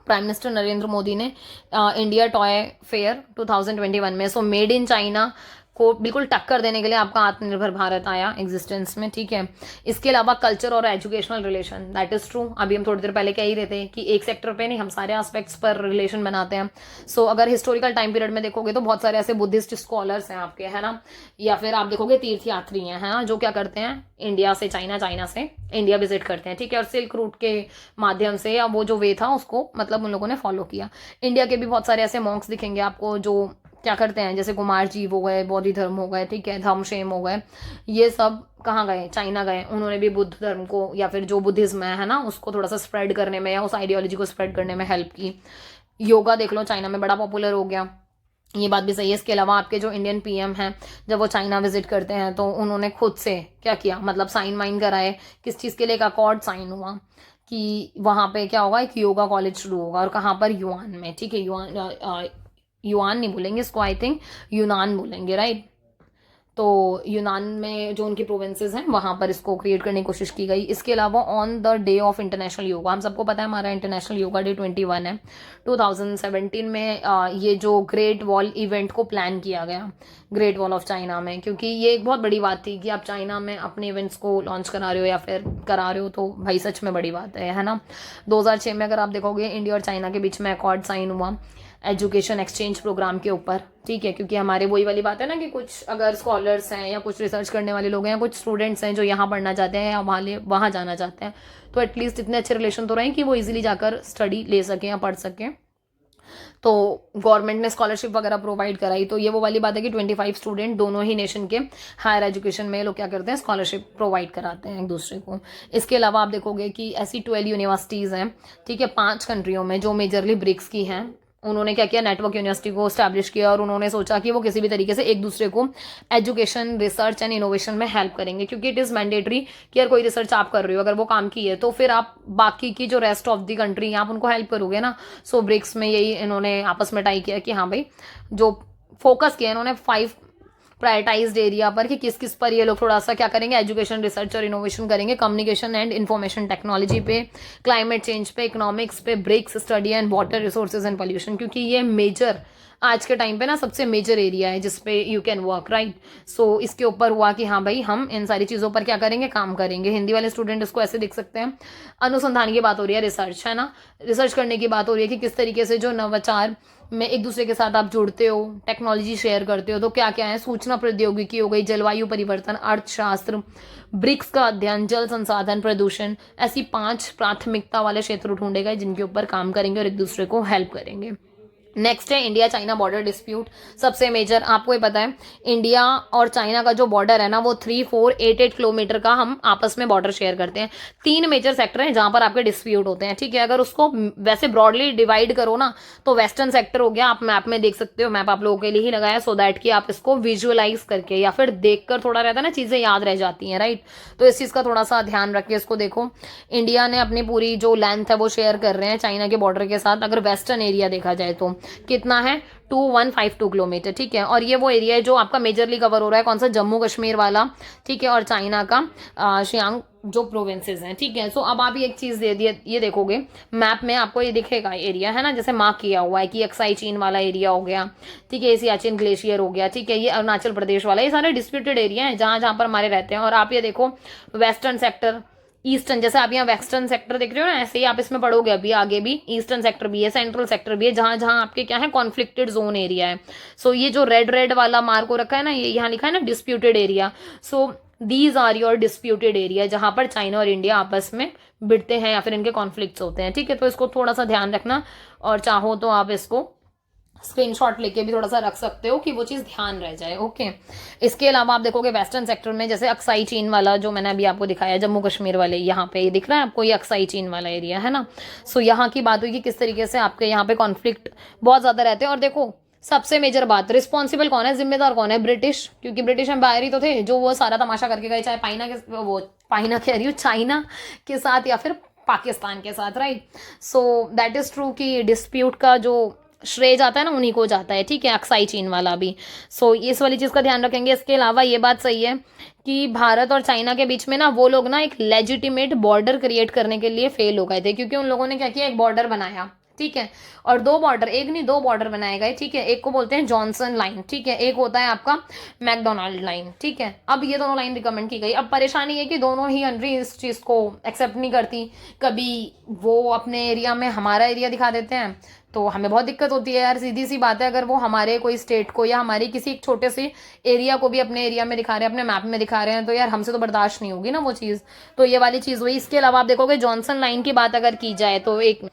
प्राइम मिनिस्टर नरेंद्र मोदी ने इंडिया टॉय फेयर 2021 में। सो मेड इन चाइना को बिल्कुल टक्कर देने के लिए आपका आत्मनिर्भर भारत आया एग्जिस्टेंस में, ठीक है। इसके अलावा कल्चर और educational relation, that is true. अभी हम थोड़ी देर पहले कह ही रहे थे कि एक सेक्टर पे नहीं, हम सारे एस्पेक्ट्स पर रिलेशन बनाते हैं। सो अगर हिस्टोरिकल टाइम पीरियड में देखोगे तो बहुत सारे ऐसे बुद्धिस्ट स्कॉलर्स हैं आपके, है ना, या फिर आप देखोगे तीर्थयात्री हैं, है ना, जो क्या करते हैं, इंडिया से चाइना, चाइना से इंडिया विजिट करते हैं, ठीक है। और सिल्क रूट के माध्यम से, या वो जो वे था उसको मतलब उन लोगों ने फॉलो किया। इंडिया के भी बहुत सारे ऐसे मॉन्क्स दिखेंगे आपको जो क्या करते हैं, जैसे कुमार जीव हो गए, बौद्ध धर्म हो गए, ठीक है, धम्मशेम हो गए, ये सब कहाँ गए, चाइना गए। उन्होंने भी बुद्ध धर्म को या फिर जो बुद्धिज्म है ना, उसको थोड़ा सा स्प्रेड करने में या उस आइडियोलॉजी को स्प्रेड करने में हेल्प की। योगा देख लो, चाइना में बड़ा पॉपुलर हो गया, ये बात भी सही है। इसके अलावा आपके जो इंडियन पीएम हैं, जब वो चाइना विजिट करते हैं तो उन्होंने खुद से क्या किया, मतलब साइन वाइन कराए। किस चीज़ के लिए, एक अकॉर्ड साइन हुआ कि वहाँ पे क्या होगा, एक योगा कॉलेज शुरू होगा, और कहाँ पर, युआन में, ठीक है। युआन नहीं बोलेंगे इसको, आई थिंक यूनान बोलेंगे, राइट। तो यूनान में जो उनकी प्रोविंसेस हैं वहाँ पर इसको क्रिएट करने की कोशिश की गई। इसके अलावा on the day of international yoga, हम सबको पता है हमारा इंटरनेशनल योगा डे 21 है, 2017 में ये जो ग्रेट वॉल इवेंट को प्लान किया गया, ग्रेट वॉल ऑफ चाइना में, क्योंकि ये एक बहुत बड़ी बात थी कि आप चाइना में अपने इवेंट्स को लॉन्च करा रहे हो या फिर करा रहे हो, तो भाई सच में बड़ी बात है ना। 2006 में अगर आप देखोगे इंडिया और चाइना के बीच में अकॉर्ड साइन हुआ एजुकेशन एक्सचेंज प्रोग्राम के ऊपर, ठीक है। क्योंकि हमारे वही वाली बात है ना कि कुछ अगर स्कॉलर्स हैं या कुछ रिसर्च करने वाले लोग हैं या कुछ स्टूडेंट्स हैं जो यहाँ पढ़ना चाहते हैं या वहाँ जाना चाहते हैं, तो एटलीस्ट इतने अच्छे रिलेशन तो रहें कि वो इजीली जाकर स्टडी ले सकें या पढ़ सकें। तो गवर्नमेंट ने स्कॉलरशिप वगैरह प्रोवाइड कराई। तो ये वो वाली बात है कि 25 स्टूडेंट दोनों ही नेशन के हायर एजुकेशन में लोग क्या करते हैं, स्कॉलरशिप प्रोवाइड कराते हैं एक दूसरे को। इसके अलावा आप देखोगे कि ऐसी 12 यूनिवर्सिटीज़ हैं, ठीक है, 5 कंट्रियों में जो मेजरली ब्रिक्स की हैं। उन्होंने क्या किया, नेटवर्क यूनिवर्सिटी को स्टैब्लिश किया, और उन्होंने सोचा कि वो किसी भी तरीके से एक दूसरे को एजुकेशन, रिसर्च एंड इनोवेशन में हेल्प करेंगे, क्योंकि इट इज़ मैंडेटरी कि यार कोई रिसर्च आप कर रहे हो, अगर वो काम की है तो फिर आप बाकी की जो रेस्ट ऑफ द कंट्री आप उनको हेल्प करोगे ना। सो ब्रिक्स में यही इन्होंने आपस में टाई किया कि हाँ भाई, जो फोकस किया इन्होंने 5 प्रायोरिटाइज्ड एरिया पर, कि किस किस पर ये लोग थोड़ा सा क्या करेंगे, एजुकेशन, रिसर्च और इनोवेशन करेंगे। कम्युनिकेशन एंड इन्फॉर्मेशन टेक्नोलॉजी पे, क्लाइमेट चेंज पे, इकोनॉमिक्स पे, BRICS study and water resources and pollution, क्योंकि ये मेजर आज के टाइम पे ना सबसे मेजर एरिया है जिसपे यू कैन वर्क, राइट। सो इसके ऊपर हुआ कि हाँ भाई हम इन सारी चीज़ों पर क्या करेंगे, काम करेंगे। हिंदी वाले स्टूडेंट इसको ऐसे देख सकते हैं, अनुसंधान की बात हो रही है, रिसर्च है ना, रिसर्च करने की बात हो रही है कि किस तरीके से जो नवाचार में एक दूसरे के साथ आप जुड़ते हो, टेक्नोलॉजी शेयर करते हो, तो क्या क्या है, सूचना प्रौद्योगिकी हो गई, जलवायु परिवर्तन, अर्थशास्त्र, ब्रिक्स का अध्ययन, जल संसाधन, प्रदूषण, ऐसी 5 प्राथमिकता वाले क्षेत्र ढूंढे गए जिनके ऊपर काम करेंगे और एक दूसरे को हेल्प करेंगे। नेक्स्ट है इंडिया चाइना बॉर्डर डिस्प्यूट, सबसे मेजर आपको ये पता है इंडिया और चाइना का जो बॉर्डर है ना वो 3488 किलोमीटर का हम आपस में बॉर्डर शेयर करते हैं। 3 मेजर सेक्टर हैं जहां पर आपके डिस्प्यूट होते हैं, ठीक है। अगर उसको वैसे ब्रॉडली डिवाइड करो ना तो वेस्टर्न सेक्टर हो गया, आप मैप में देख सकते हो, मैप आप लोगों के लिए ही लगाया सो दैट कि आप इसको विजुअलाइज करके या फिर देखकर थोड़ा रहता है ना, चीजें याद रह जाती हैं, राइट। तो इस चीज का थोड़ा सा ध्यान रख के इसको देखो। इंडिया ने अपनी पूरी जो लेंथ है वो शेयर कर रहे हैं चाइना के बॉर्डर के साथ। अगर वेस्टर्न एरिया देखा जाए तो कितना है 2152 किलोमीटर, ठीक है। और ये वो एरिया है जो आपका मेजरली कवर हो रहा है, कौन सा, जम्मू कश्मीर वाला, ठीक है, और चाइना का शियांग जो प्रोविंसेस हैं, ठीक है। सो अब आप ये एक चीज़ दे दिए, ये देखोगे मैप में आपको ये दिखेगा एरिया, है ना, जैसे मार्क किया हुआ है कि अक्साई चीन वाला एरिया हो गया, ठीक है, सियाचिन ग्लेशियर हो गया, ठीक है, ये अरुणाचल प्रदेश वाला, ये सारे डिस्प्यूटेड एरिया हैं जहाँ जहाँ पर हमारे रहते हैं। और आप ये देखो वेस्टर्न सेक्टर, ईस्टर्न, जैसे आप यहाँ वेस्टर्न सेक्टर देख रहे हो ना, ऐसे ही आप इसमें पढ़ोगे अभी आगे भी ईस्टर्न सेक्टर भी है, सेंट्रल सेक्टर भी है, जहां जहां आपके क्या है, कॉन्फ्लिक्टेड जोन एरिया है। सो ये जो रेड रेड वाला मार्क हो रखा है ना, ये यहाँ लिखा है ना disputed area. So these are your disputed area, जहां पर चाइना और इंडिया आपस में भिड़ते हैं या फिर इनके कॉन्फ्लिक्ट्स होते हैं, ठीक है। तो इसको थोड़ा सा ध्यान रखना, और चाहो तो आप इसको स्क्रीनशॉट लेके भी थोड़ा सा रख सकते हो कि वो चीज़ ध्यान रह जाए, ओके। इसके अलावा आप देखोगे वेस्टर्न सेक्टर में, जैसे अक्साई चीन वाला जो मैंने अभी आपको दिखाया, जम्मू कश्मीर वाले, यहाँ पे ये दिख रहा है आपको, ये अक्साई चीन वाला एरिया है ना। सो यहाँ की बात हुई कि किस तरीके से आपके यहाँ पे कॉन्फ्लिक्ट बहुत ज़्यादा रहते हैं। और देखो सबसे मेजर बात, रिस्पॉन्सिबल कौन है, जिम्मेदार कौन है, ब्रिटिश, क्योंकि ब्रिटिश एम्पायर ही तो थे जो वो सारा तमाशा करके गए, चाहे पाइना कह रही हूँ, चाइना के साथ या फिर पाकिस्तान के साथ, right. So that is true कि डिस्प्यूट का जो श्रेय जाता है ना, उन्हीं को जाता है, ठीक है, अक्साई चीन वाला भी। सो इस वाली चीज़ का ध्यान रखेंगे। इसके अलावा ये बात सही है कि भारत और चाइना के बीच में ना वो लोग ना एक लेजिटिमेट बॉर्डर क्रिएट करने के लिए फेल हो गए थे, क्योंकि उन लोगों ने क्या किया, एक बॉर्डर बनाया, ठीक है, और दो बॉर्डर, एक नहीं दो बॉर्डर बनाए गए, ठीक है। एक को बोलते हैं जॉनसन लाइन, ठीक है, एक होता है आपका मैकडोनाल्ड लाइन, ठीक है। अब ये दोनों लाइन रिकमेंड की गई। अब परेशानी है कि दोनों ही कंट्री इस चीज़ को एक्सेप्ट नहीं करती। कभी वो अपने एरिया में हमारा एरिया दिखा देते हैं, तो हमें बहुत दिक्कत होती है यार, सीधी सी बात है। अगर वो हमारे कोई स्टेट को या हमारी किसी एक छोटे से एरिया को भी अपने एरिया में दिखा रहे हैं, अपने मैप में दिखा रहे हैं, तो यार हमसे तो बर्दाश्त नहीं होगी ना वो चीज़। तो ये वाली चीज़ हुई। इसके अलावा आप देखोगे जॉनसन लाइन की बात अगर की जाए तो एक,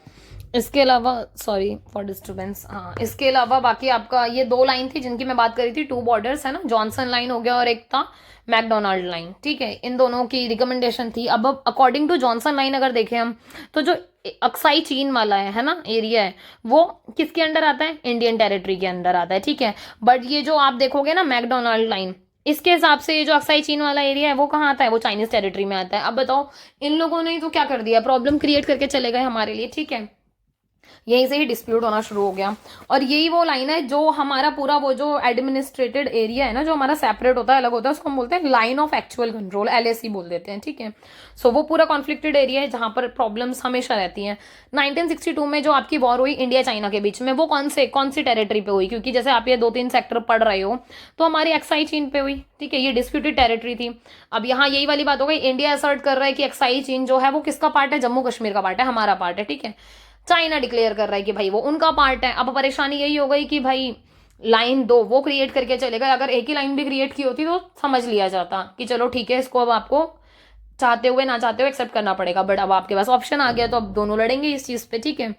इसके अलावा सॉरी फॉर डिस्टर्बेंस, हाँ, इसके अलावा बाकी आपका ये दो लाइन थी जिनकी मैं बात करी थी, टू बॉर्डर्स है ना, जॉनसन लाइन हो गया और एक था मैकडोनाल्ड लाइन, ठीक है। इन दोनों की रिकमेंडेशन थी। अब अकॉर्डिंग टू जॉनसन लाइन अगर देखें हम, तो जो अक्साई चीन वाला है ना एरिया है, वो किसके अंडर आता है, इंडियन टेरिटरी के अंदर आता है, ठीक है। बट ये जो आप देखोगे ना मैकडोनाल्ड लाइन, इसके हिसाब से ये जो अक्साई चीन वाला एरिया है वो कहाँ आता है, वो चाइनीज टेरिटरी में आता है। अब बताओ इन लोगों ने तो क्या कर दिया, प्रॉब्लम क्रिएट करके चले गए हमारे लिए, ठीक है। यहीं से ही डिस्प्यूट होना शुरू हो गया। और यही वो लाइन है जो हमारा पूरा वो जो एडमिनिस्ट्रेटेड एरिया है ना, जो हमारा सेपरेट होता है, अलग होता है, उसको हम बोलते हैं line of actual control, LAC बोल देते हैं, ठीक है। सो वो पूरा कॉन्फ्लिक्टेड एरिया है जहां पर प्रॉब्लम्स हमेशा रहती हैं। 1962 में जो आपकी वॉर हुई इंडिया चाइना के बीच में, वो कौन सी टेरिटरी पे हुई, क्योंकि जैसे आप ये 2-3 सेक्टर पढ़ रहे हो, तो हमारी एक्साई चीन पे हुई, ठीक है, ये डिस्प्यूटेड टेरिटरी थी। अब यहाँ यही वाली बात हो गई, इंडिया असर्ट कर रहा है कि एक्साई चीन जो है वो किसका पार्ट है, जम्मू कश्मीर का पार्ट है, हमारा पार्ट है, ठीक है। चाइना डिक्लेयर कर रहा है कि भाई वो उनका पार्ट है। अब परेशानी यही हो गई कि भाई लाइन दो वो क्रिएट करके चले गए, अगर एक ही लाइन भी क्रिएट की होती तो समझ लिया जाता कि चलो ठीक है, इसको अब आपको चाहते हुए ना चाहते हुए एक्सेप्ट करना पड़ेगा। बट अब आपके पास ऑप्शन आ गया, तो अब दोनों लड़ेंगे इस चीज़ पे, ठीक है।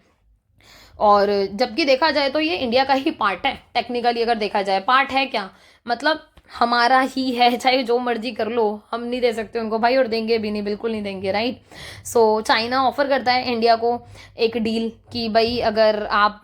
और जबकि देखा जाए तो ये इंडिया का ही पार्ट है, टेक्निकली अगर देखा जाए पार्ट है क्या, मतलब हमारा ही है, चाहे जो मर्जी कर लो, हम नहीं दे सकते उनको भाई, और देंगे भी नहीं, बिल्कुल नहीं देंगे, राइट। सो चाइना ऑफर करता है इंडिया को एक डील कि भाई अगर आप,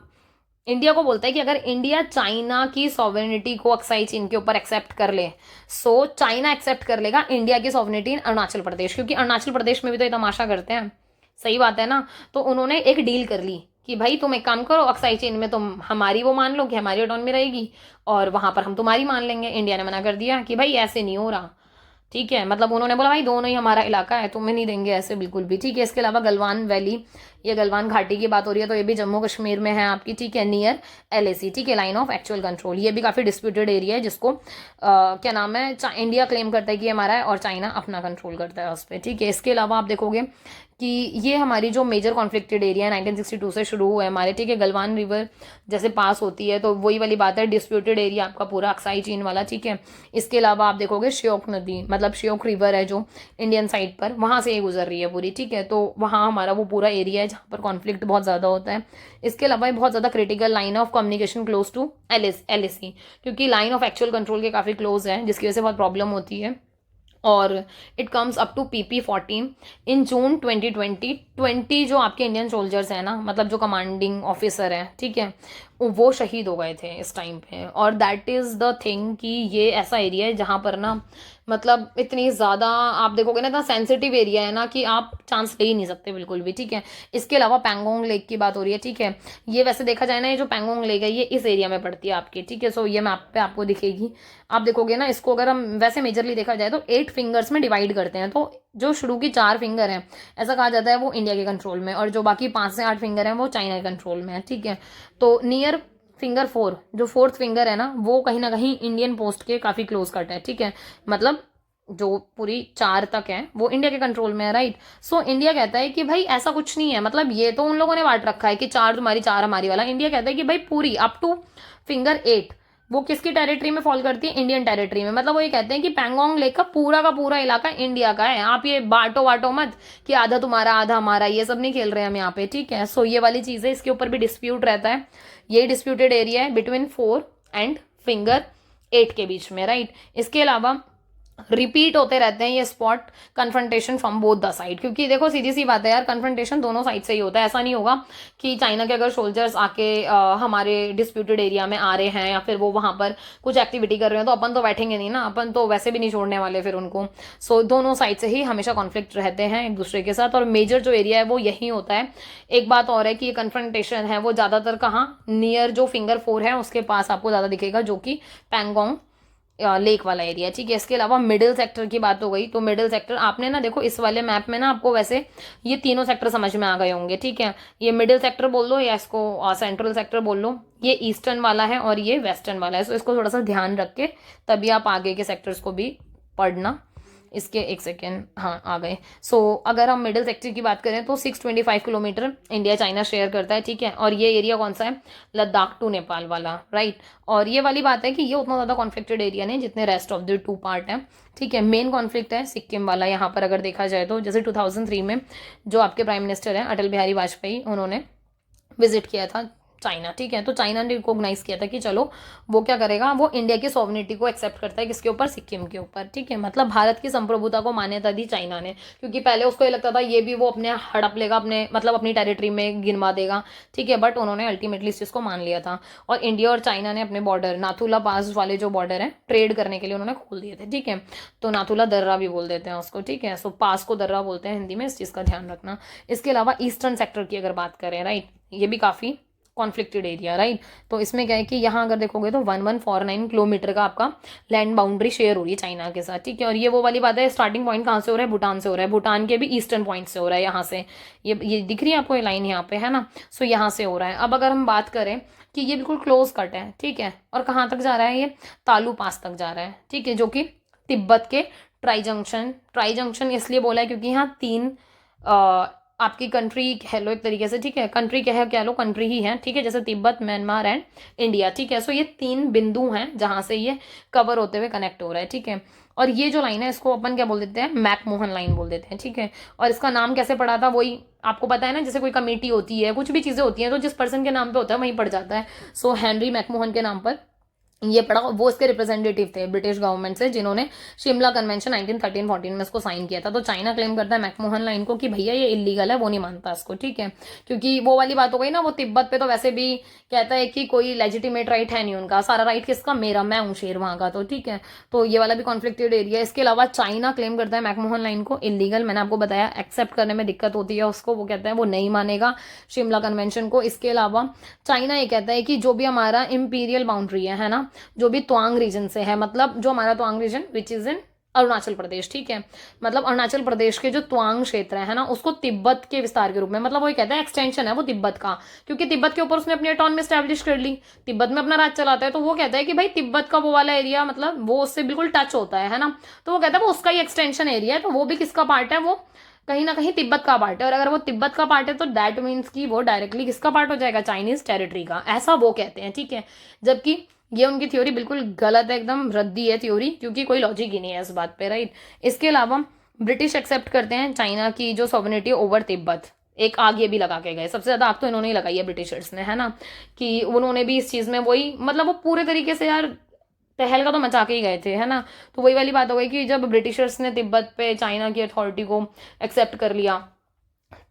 इंडिया को बोलता है कि अगर इंडिया चाइना की सॉवरेनिटी को अक्साई चीन के ऊपर एक्सेप्ट कर ले, सो चाइना एक्सेप्ट कर लेगा इंडिया की सॉवरेनिटी इन अरुणाचल प्रदेश, क्योंकि अरुणाचल प्रदेश में भी तो ये तमाशा करते हैं, सही बात है ना। तो उन्होंने एक डील कर ली कि भाई तुम एक काम करो, अक्साई चीन में तुम हमारी वो मान लो कि हमारी ऑटोनॉमी रहेगी, और वहां पर हम तुम्हारी मान लेंगे। इंडिया ने मना कर दिया कि भाई ऐसे नहीं हो रहा, ठीक है, मतलब उन्होंने बोला भाई दोनों ही हमारा इलाका है, तुम्हें नहीं देंगे ऐसे बिल्कुल भी, ठीक है। इसके अलावा गलवान वैली, ये गलवान घाटी की बात हो रही है, तो ये भी जम्मू कश्मीर में है आपकी, ठीक है, नियर LAC, ठीक है, लाइन ऑफ एक्चुअल कंट्रोल। ये भी काफ़ी डिस्प्यूटेड एरिया है जिसको क्या नाम है, इंडिया क्लेम करता है कि हमारा है और चाइना अपना कंट्रोल करता है उस पर, ठीक है। इसके अलावा आप देखोगे कि ये हमारी जो मेजर कॉन्फ्लिक्टेड एरिया है 1962 से शुरू हुआ है हमारे, ठीक है, गलवान रिवर जैसे पास होती है, तो वही वाली बात है, डिस्प्यूटेड एरिया आपका पूरा अक्साई चीन वाला, ठीक है। इसके अलावा आप देखोगे श्योक नदी, मतलब श्योक रिवर है जो इंडियन साइड पर, वहाँ से ये गुजर रही है पूरी, ठीक है। तो वहाँ हमारा वो पूरा एरिया है जहाँ पर कॉन्फ्लिक्ट बहुत ज़्यादा होता है। इसके अलावा ये बहुत ज़्यादा critical line of communication close to LAC, क्योंकि लाइन ऑफ एक्चुअल कंट्रोल के काफ़ी क्लोज है, जिसकी वजह से बहुत प्रॉब्लम होती है। और it comes up to PP14 in June 2020 जो आपके इंडियन सोल्जर्स हैं ना, मतलब जो कमांडिंग ऑफिसर हैं, ठीक है, वो शहीद हो गए थे इस टाइम पे। और दैट इज़ द थिंग कि ये ऐसा एरिया है जहाँ पर ना, मतलब इतनी ज़्यादा आप देखोगे ना, इतना सेंसिटिव एरिया है ना कि आप चांस ले ही नहीं सकते बिल्कुल भी, ठीक है। इसके अलावा पैंगोंग लेक की बात हो रही है, ठीक है। ये वैसे देखा जाए ना, ये जो पैंगोंग लेक है ये इस एरिया में पड़ती है आपकी, ठीक है। सो ये मैप पे आपको दिखेगी। आप देखोगे ना इसको, अगर हम वैसे मेजरली देखा जाए तो 8 फिंगर्स में डिवाइड करते हैं। तो जो शुरू की 4 फिंगर हैं, ऐसा कहा जाता है वो इंडिया के कंट्रोल में, और जो बाकी 5 से 8 फिंगर हैं वो चाइना के कंट्रोल में है, ठीक है। तो नियर फिंगर 4, जो फोर्थ फिंगर है ना, वो कहीं ना कहीं इंडियन पोस्ट के काफ़ी क्लोज कट है, ठीक है। मतलब जो पूरी 4 तक है वो इंडिया के कंट्रोल में है, राइट। सो इंडिया कहता है कि भाई ऐसा कुछ नहीं है, मतलब ये तो उन लोगों ने बांट रखा है कि 4 तुम्हारी 4 हमारी वाला। इंडिया कहता है कि भाई पूरी अप टू फिंगर 8 वो किसकी टेरिटरी में फॉल करती है, इंडियन टेरिटरी में। मतलब वो ये कहते हैं कि पैंगोंग लेक का पूरा इलाका इंडिया का है। आप ये बांटो वाटो मत कि आधा तुम्हारा आधा हमारा, ये सब नहीं खेल रहे हम यहाँ पे, ठीक है। सो ये वाली चीज़ है, इसके ऊपर भी डिस्प्यूट रहता है। ये डिस्प्यूटेड एरिया है बिटवीन 4 एंड फिंगर 8 के बीच में, राइट। इसके अलावा रिपीट होते रहते हैं ये spot confrontation from both the side, क्योंकि देखो सीधी सी बात है यार, कन्फ्रंटेशन दोनों साइड से ही होता है। ऐसा नहीं होगा कि चाइना के अगर सोल्जर्स आके हमारे डिस्प्यूटेड एरिया में आ रहे हैं या फिर वो वहां पर कुछ एक्टिविटी कर रहे हैं तो अपन तो बैठेंगे नहीं ना, अपन तो वैसे भी नहीं छोड़ने वाले फिर उनको। सो दोनों साइड से ही हमेशा कॉन्फ्लिक्ट रहते हैं एक दूसरे के साथ, और मेजर जो एरिया है वो यही होता है। एक बात और है कि ये कन्फ्रंटेशन है वो ज़्यादातर कहाँ, नियर जो फिंगर 4 है उसके पास आपको ज़्यादा दिखेगा, जो कि पैंगोंग लेक वाला एरिया, ठीक है। इसके अलावा मिडिल सेक्टर की बात हो गई, तो मिडिल सेक्टर आपने ना देखो इस वाले मैप में ना आपको वैसे ये तीनों सेक्टर समझ में आ गए होंगे, ठीक है। ये मिडिल सेक्टर बोल लो या इसको सेंट्रल सेक्टर बोल लो, ये ईस्टर्न वाला है और ये वेस्टर्न वाला है। सो इसको थोड़ा सा ध्यान रख के तभी आप आगे के सेक्टर्स को भी पढ़ना। इसके एक सेकेंड, हाँ आ गए। सो अगर हम मिडिल सेक्टर की बात करें तो 625 किलोमीटर इंडिया चाइना शेयर करता है, ठीक है। और ये एरिया कौन सा है, लद्दाख टू नेपाल वाला, राइट। और ये वाली बात है कि ये उतना ज़्यादा कॉन्फ्लिक्टेड एरिया नहीं जितने रेस्ट ऑफ द 2 पार्ट है, ठीक है। मेन कॉन्फ्लिक्ट है सिक्किम वाला यहाँ पर, अगर देखा जाए तो जैसे 2003 में जो आपके प्राइम मिनिस्टर हैं अटल बिहारी वाजपेयी, उन्होंने विजिट किया था चाइना, ठीक है। तो चाइना ने रिकॉग्नाइज किया था कि चलो वो क्या करेगा, वो इंडिया की सॉवरेनिटी को एक्सेप्ट करता है, किसके ऊपर, सिक्किम के ऊपर, ठीक है। मतलब भारत की संप्रभुता को मान्यता दी चाइना ने, क्योंकि पहले उसको ये लगता था ये भी वो अपने हड़प लेगा, अपने मतलब अपनी टेरिटरी में गिनवा देगा, ठीक है। बट उन्होंने अल्टीमेटली इस चीज़ को मान लिया था। और इंडिया और चाइना ने अपने बॉर्डर, नाथुला पास वाले जो बॉर्डर है, ट्रेड करने के लिए उन्होंने खोल दिए थे, ठीक है। तो नाथुला दर्रा भी बोल देते हैं उसको, ठीक है। सो पास को दर्रा बोलते हैं हिंदी में, इस चीज़ का ध्यान रखना। इसके अलावा ईस्टर्न सेक्टर की अगर बात करें, राइट, ये भी काफ़ी कॉन्फ्लिक्टेड एरिया, राइट। तो इसमें क्या है कि यहाँ अगर देखोगे तो 1149 किलोमीटर का आपका लैंड बाउंड्री शेयर हो रही है चाइना के साथ, ठीक है। और ये वो वाली बात है, स्टार्टिंग पॉइंट कहाँ से हो रहा है, भूटान से हो रहा है। भूटान के भी ईस्टर्न पॉइंट से हो रहा है, यहाँ से ये दिख रही है आपको ये लाइन यहाँ पे, है ना। सो यहाँ से हो रहा है। अब अगर हम बात करें कि ये बिल्कुल क्लोज कट है, ठीक है। और कहाँ तक जा रहा है, ये तालू पास तक जा रहा है, ठीक है, जो कि तिब्बत के ट्राई जंक्शन इसलिए बोला है क्योंकि यहाँ 3 आपकी कंट्री कह लो एक तरीके से, ठीक है। कंट्री कह लो, कंट्री ही है, ठीक है। जैसे तिब्बत, म्यांमार एंड इंडिया, ठीक है। सो ये 3 बिंदु हैं जहां से ये कवर होते हुए कनेक्ट हो रहा है, ठीक है। और ये जो लाइन है इसको अपन क्या बोल देते हैं, मैकमोहन लाइन बोल देते हैं, ठीक है। और इसका नाम कैसे पड़ा था, वही आपको पता है ना, जैसे कोई कमेटी होती है, कुछ भी चीज़ें होती हैं तो जिस पर्सन के नाम पे होता है वहीं पड़ जाता है। सो हेनरी मैकमोहन के नाम पर ये पड़ा। वो इसके रिप्रेजेंटेटिव थे ब्रिटिश गवर्नमेंट से, जिन्होंने शिमला कन्वेंशन 1913-14 में इसको साइन किया था। तो चाइना क्लेम करता है मैकमोहन लाइन को कि भैया ये इलीगल है, वो नहीं मानता इसको, ठीक है। क्योंकि वो वाली बात हो गई ना, वो तिब्बत पे तो वैसे भी कहता है कि कोई लेजिटिमेट राइट है नहीं उनका, सारा राइट किसका, मेरा, मैं हूँ शेर वहां का, तो ठीक है। तो ये वाला भी कॉन्फ्लिक्टेड एरिया। इसके अलावा चाइना क्लेम करता है मैकमोहन लाइन को इलीगल, मैंने आपको बताया एक्सेप्ट करने में दिक्कत होती है उसको, वो कहता है वो नहीं मानेगा शिमला कन्वेंशन को। इसके अलावा चाइना ये कहता है कि जो भी हमारा इंपीरियल बाउंड्री है ना, जो भी त्वांग रीजन से है, मतलब जो हमारा Tawang region which is in Arunachal Pradesh, ठीक है। मतलब अरुणाचल प्रदेश के जो त्वांग क्षेत्र है ना, उसको तिब्बत के विस्तार के रूप में, मतलब वो कहता है एक्सटेंशन है वो तिब्बत का, क्योंकि तिब्बत के ऊपर उसने अपनी ऑटोनॉमी स्टैब्लिश कर ली, तिब्बत में अपना राज चलाता है। तो वो कहता है कि भाई तिब्बत का वो वाला एरिया, मतलब वो उससे बिल्कुल टच होता है ना। तो वो कहता है वो उसका ही एक्सटेंशन एरिया है, तो वो भी किसका पार्ट है, वो कहीं ना कहीं तिब्बत का पार्ट है। और अगर वो तिब्बत का पार्ट है तो दैट मीन्स कि वो डायरेक्टली किसका पार्ट हो जाएगा, चाइनीज टेरिटरी का, ऐसा वो कहते हैं, ठीक है। जबकि ये उनकी थ्योरी बिल्कुल गलत है, एकदम रद्दी है थ्योरी, क्योंकि कोई लॉजिक ही नहीं है इस बात पे, राइट। इसके अलावा ब्रिटिश एक्सेप्ट करते हैं चाइना की जो सॉवरेनिटी ओवर तिब्बत। एक आग ये भी लगा के गए, सबसे ज्यादा आग तो इन्होंने ही लगाई है ब्रिटिशर्स ने, है ना। कि उन्होंने भी इस चीज में वही, मतलब वो पूरे तरीके से यार तहलका तो मचा के ही गए थे, है ना। तो वही वाली बात हो गई कि जब ब्रिटिशर्स ने तिब्बत पे चाइना की अथॉरिटी को एक्सेप्ट कर लिया,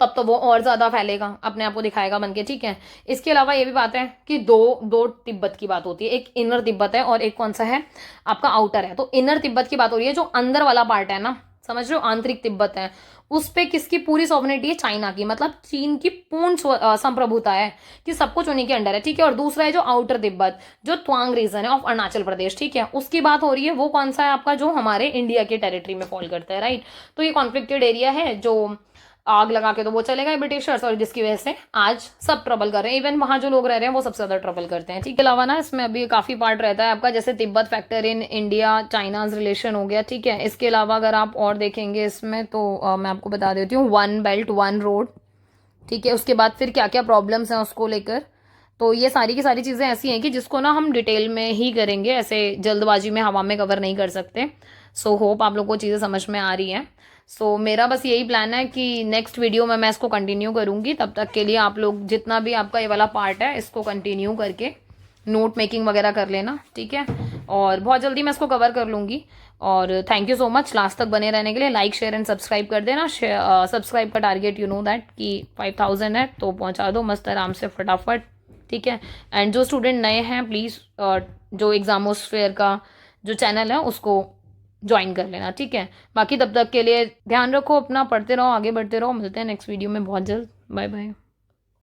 तब तो वो और ज़्यादा फैलेगा, अपने आप को दिखाएगा बन के, ठीक है। इसके अलावा ये भी बात है कि दो दो तिब्बत की बात होती है, एक इनर तिब्बत है और एक कौन सा है आपका आउटर है। तो इनर तिब्बत की बात हो रही है, जो अंदर वाला पार्ट है ना, समझ रहे हो, आंतरिक तिब्बत है, उस पे किसकी पूरी सॉवरेनिटी है, चाइना की, मतलब चीन की पूर्ण संप्रभुता है कि सब कुछ उन्हीं के अंडर है, ठीक है। और दूसरा है जो आउटर तिब्बत, जो त्वांग रीजन है ऑफ अरुणाचल प्रदेश, ठीक है, उसकी बात हो रही है। वो कौन सा है आपका, जो हमारे इंडिया के टेरिटरी में फॉल करता है, राइट। तो ये कॉन्फ्लिक्टेड एरिया है, जो आग लगा के तो वो चले गए ब्रिटिशर्स, और जिसकी वजह से आज सब ट्रबल कर रहे हैं, इवन वहां जो लोग रह रहे हैं वो सबसे ज्यादा ट्रबल करते हैं, ठीक है। इसके अलावा ना इसमें अभी काफी पार्ट रहता है आपका, जैसे Tibet factor in India China's relation हो गया, ठीक है। इसके अलावा अगर आप और देखेंगे इसमें तो मैं आपको बता देती हूँ, वन बेल्ट वन रोड, ठीक है। उसके बाद फिर क्या क्या प्रॉब्लम्स हैं उसको लेकर, तो ये सारी की सारी चीज़ें ऐसी हैं कि जिसको ना हम डिटेल में ही करेंगे, ऐसे जल्दबाजी में हवा में कवर नहीं कर सकते। सो होप आप लोगों को चीज़ें समझ में आ रही हैं। सो मेरा बस यही प्लान है कि नेक्स्ट वीडियो में मैं इसको कंटिन्यू करूँगी, तब तक के लिए आप लोग जितना भी आपका ये वाला पार्ट है इसको कंटिन्यू करके नोट मेकिंग वगैरह कर लेना, ठीक है। और बहुत जल्दी मैं इसको कवर कर लूँगी। और thank you so much last तक बने रहने के लिए। लाइक शेयर एंड सब्सक्राइब कर देना। सब्सक्राइब का टारगेट यू नो दैट कि 5000 है, तो पहुंचा दो मस्त आराम से फटाफट, ठीक है। एंड जो स्टूडेंट नए हैं प्लीज़ जो एग्जामोस्फेयर का जो चैनल है उसको ज्वाइन कर लेना, ठीक है। बाकी तब तक के लिए ध्यान रखो अपना, पढ़ते रहो, आगे बढ़ते रहो, मिलते हैं नेक्स्ट वीडियो में बहुत जल्द। Bye bye.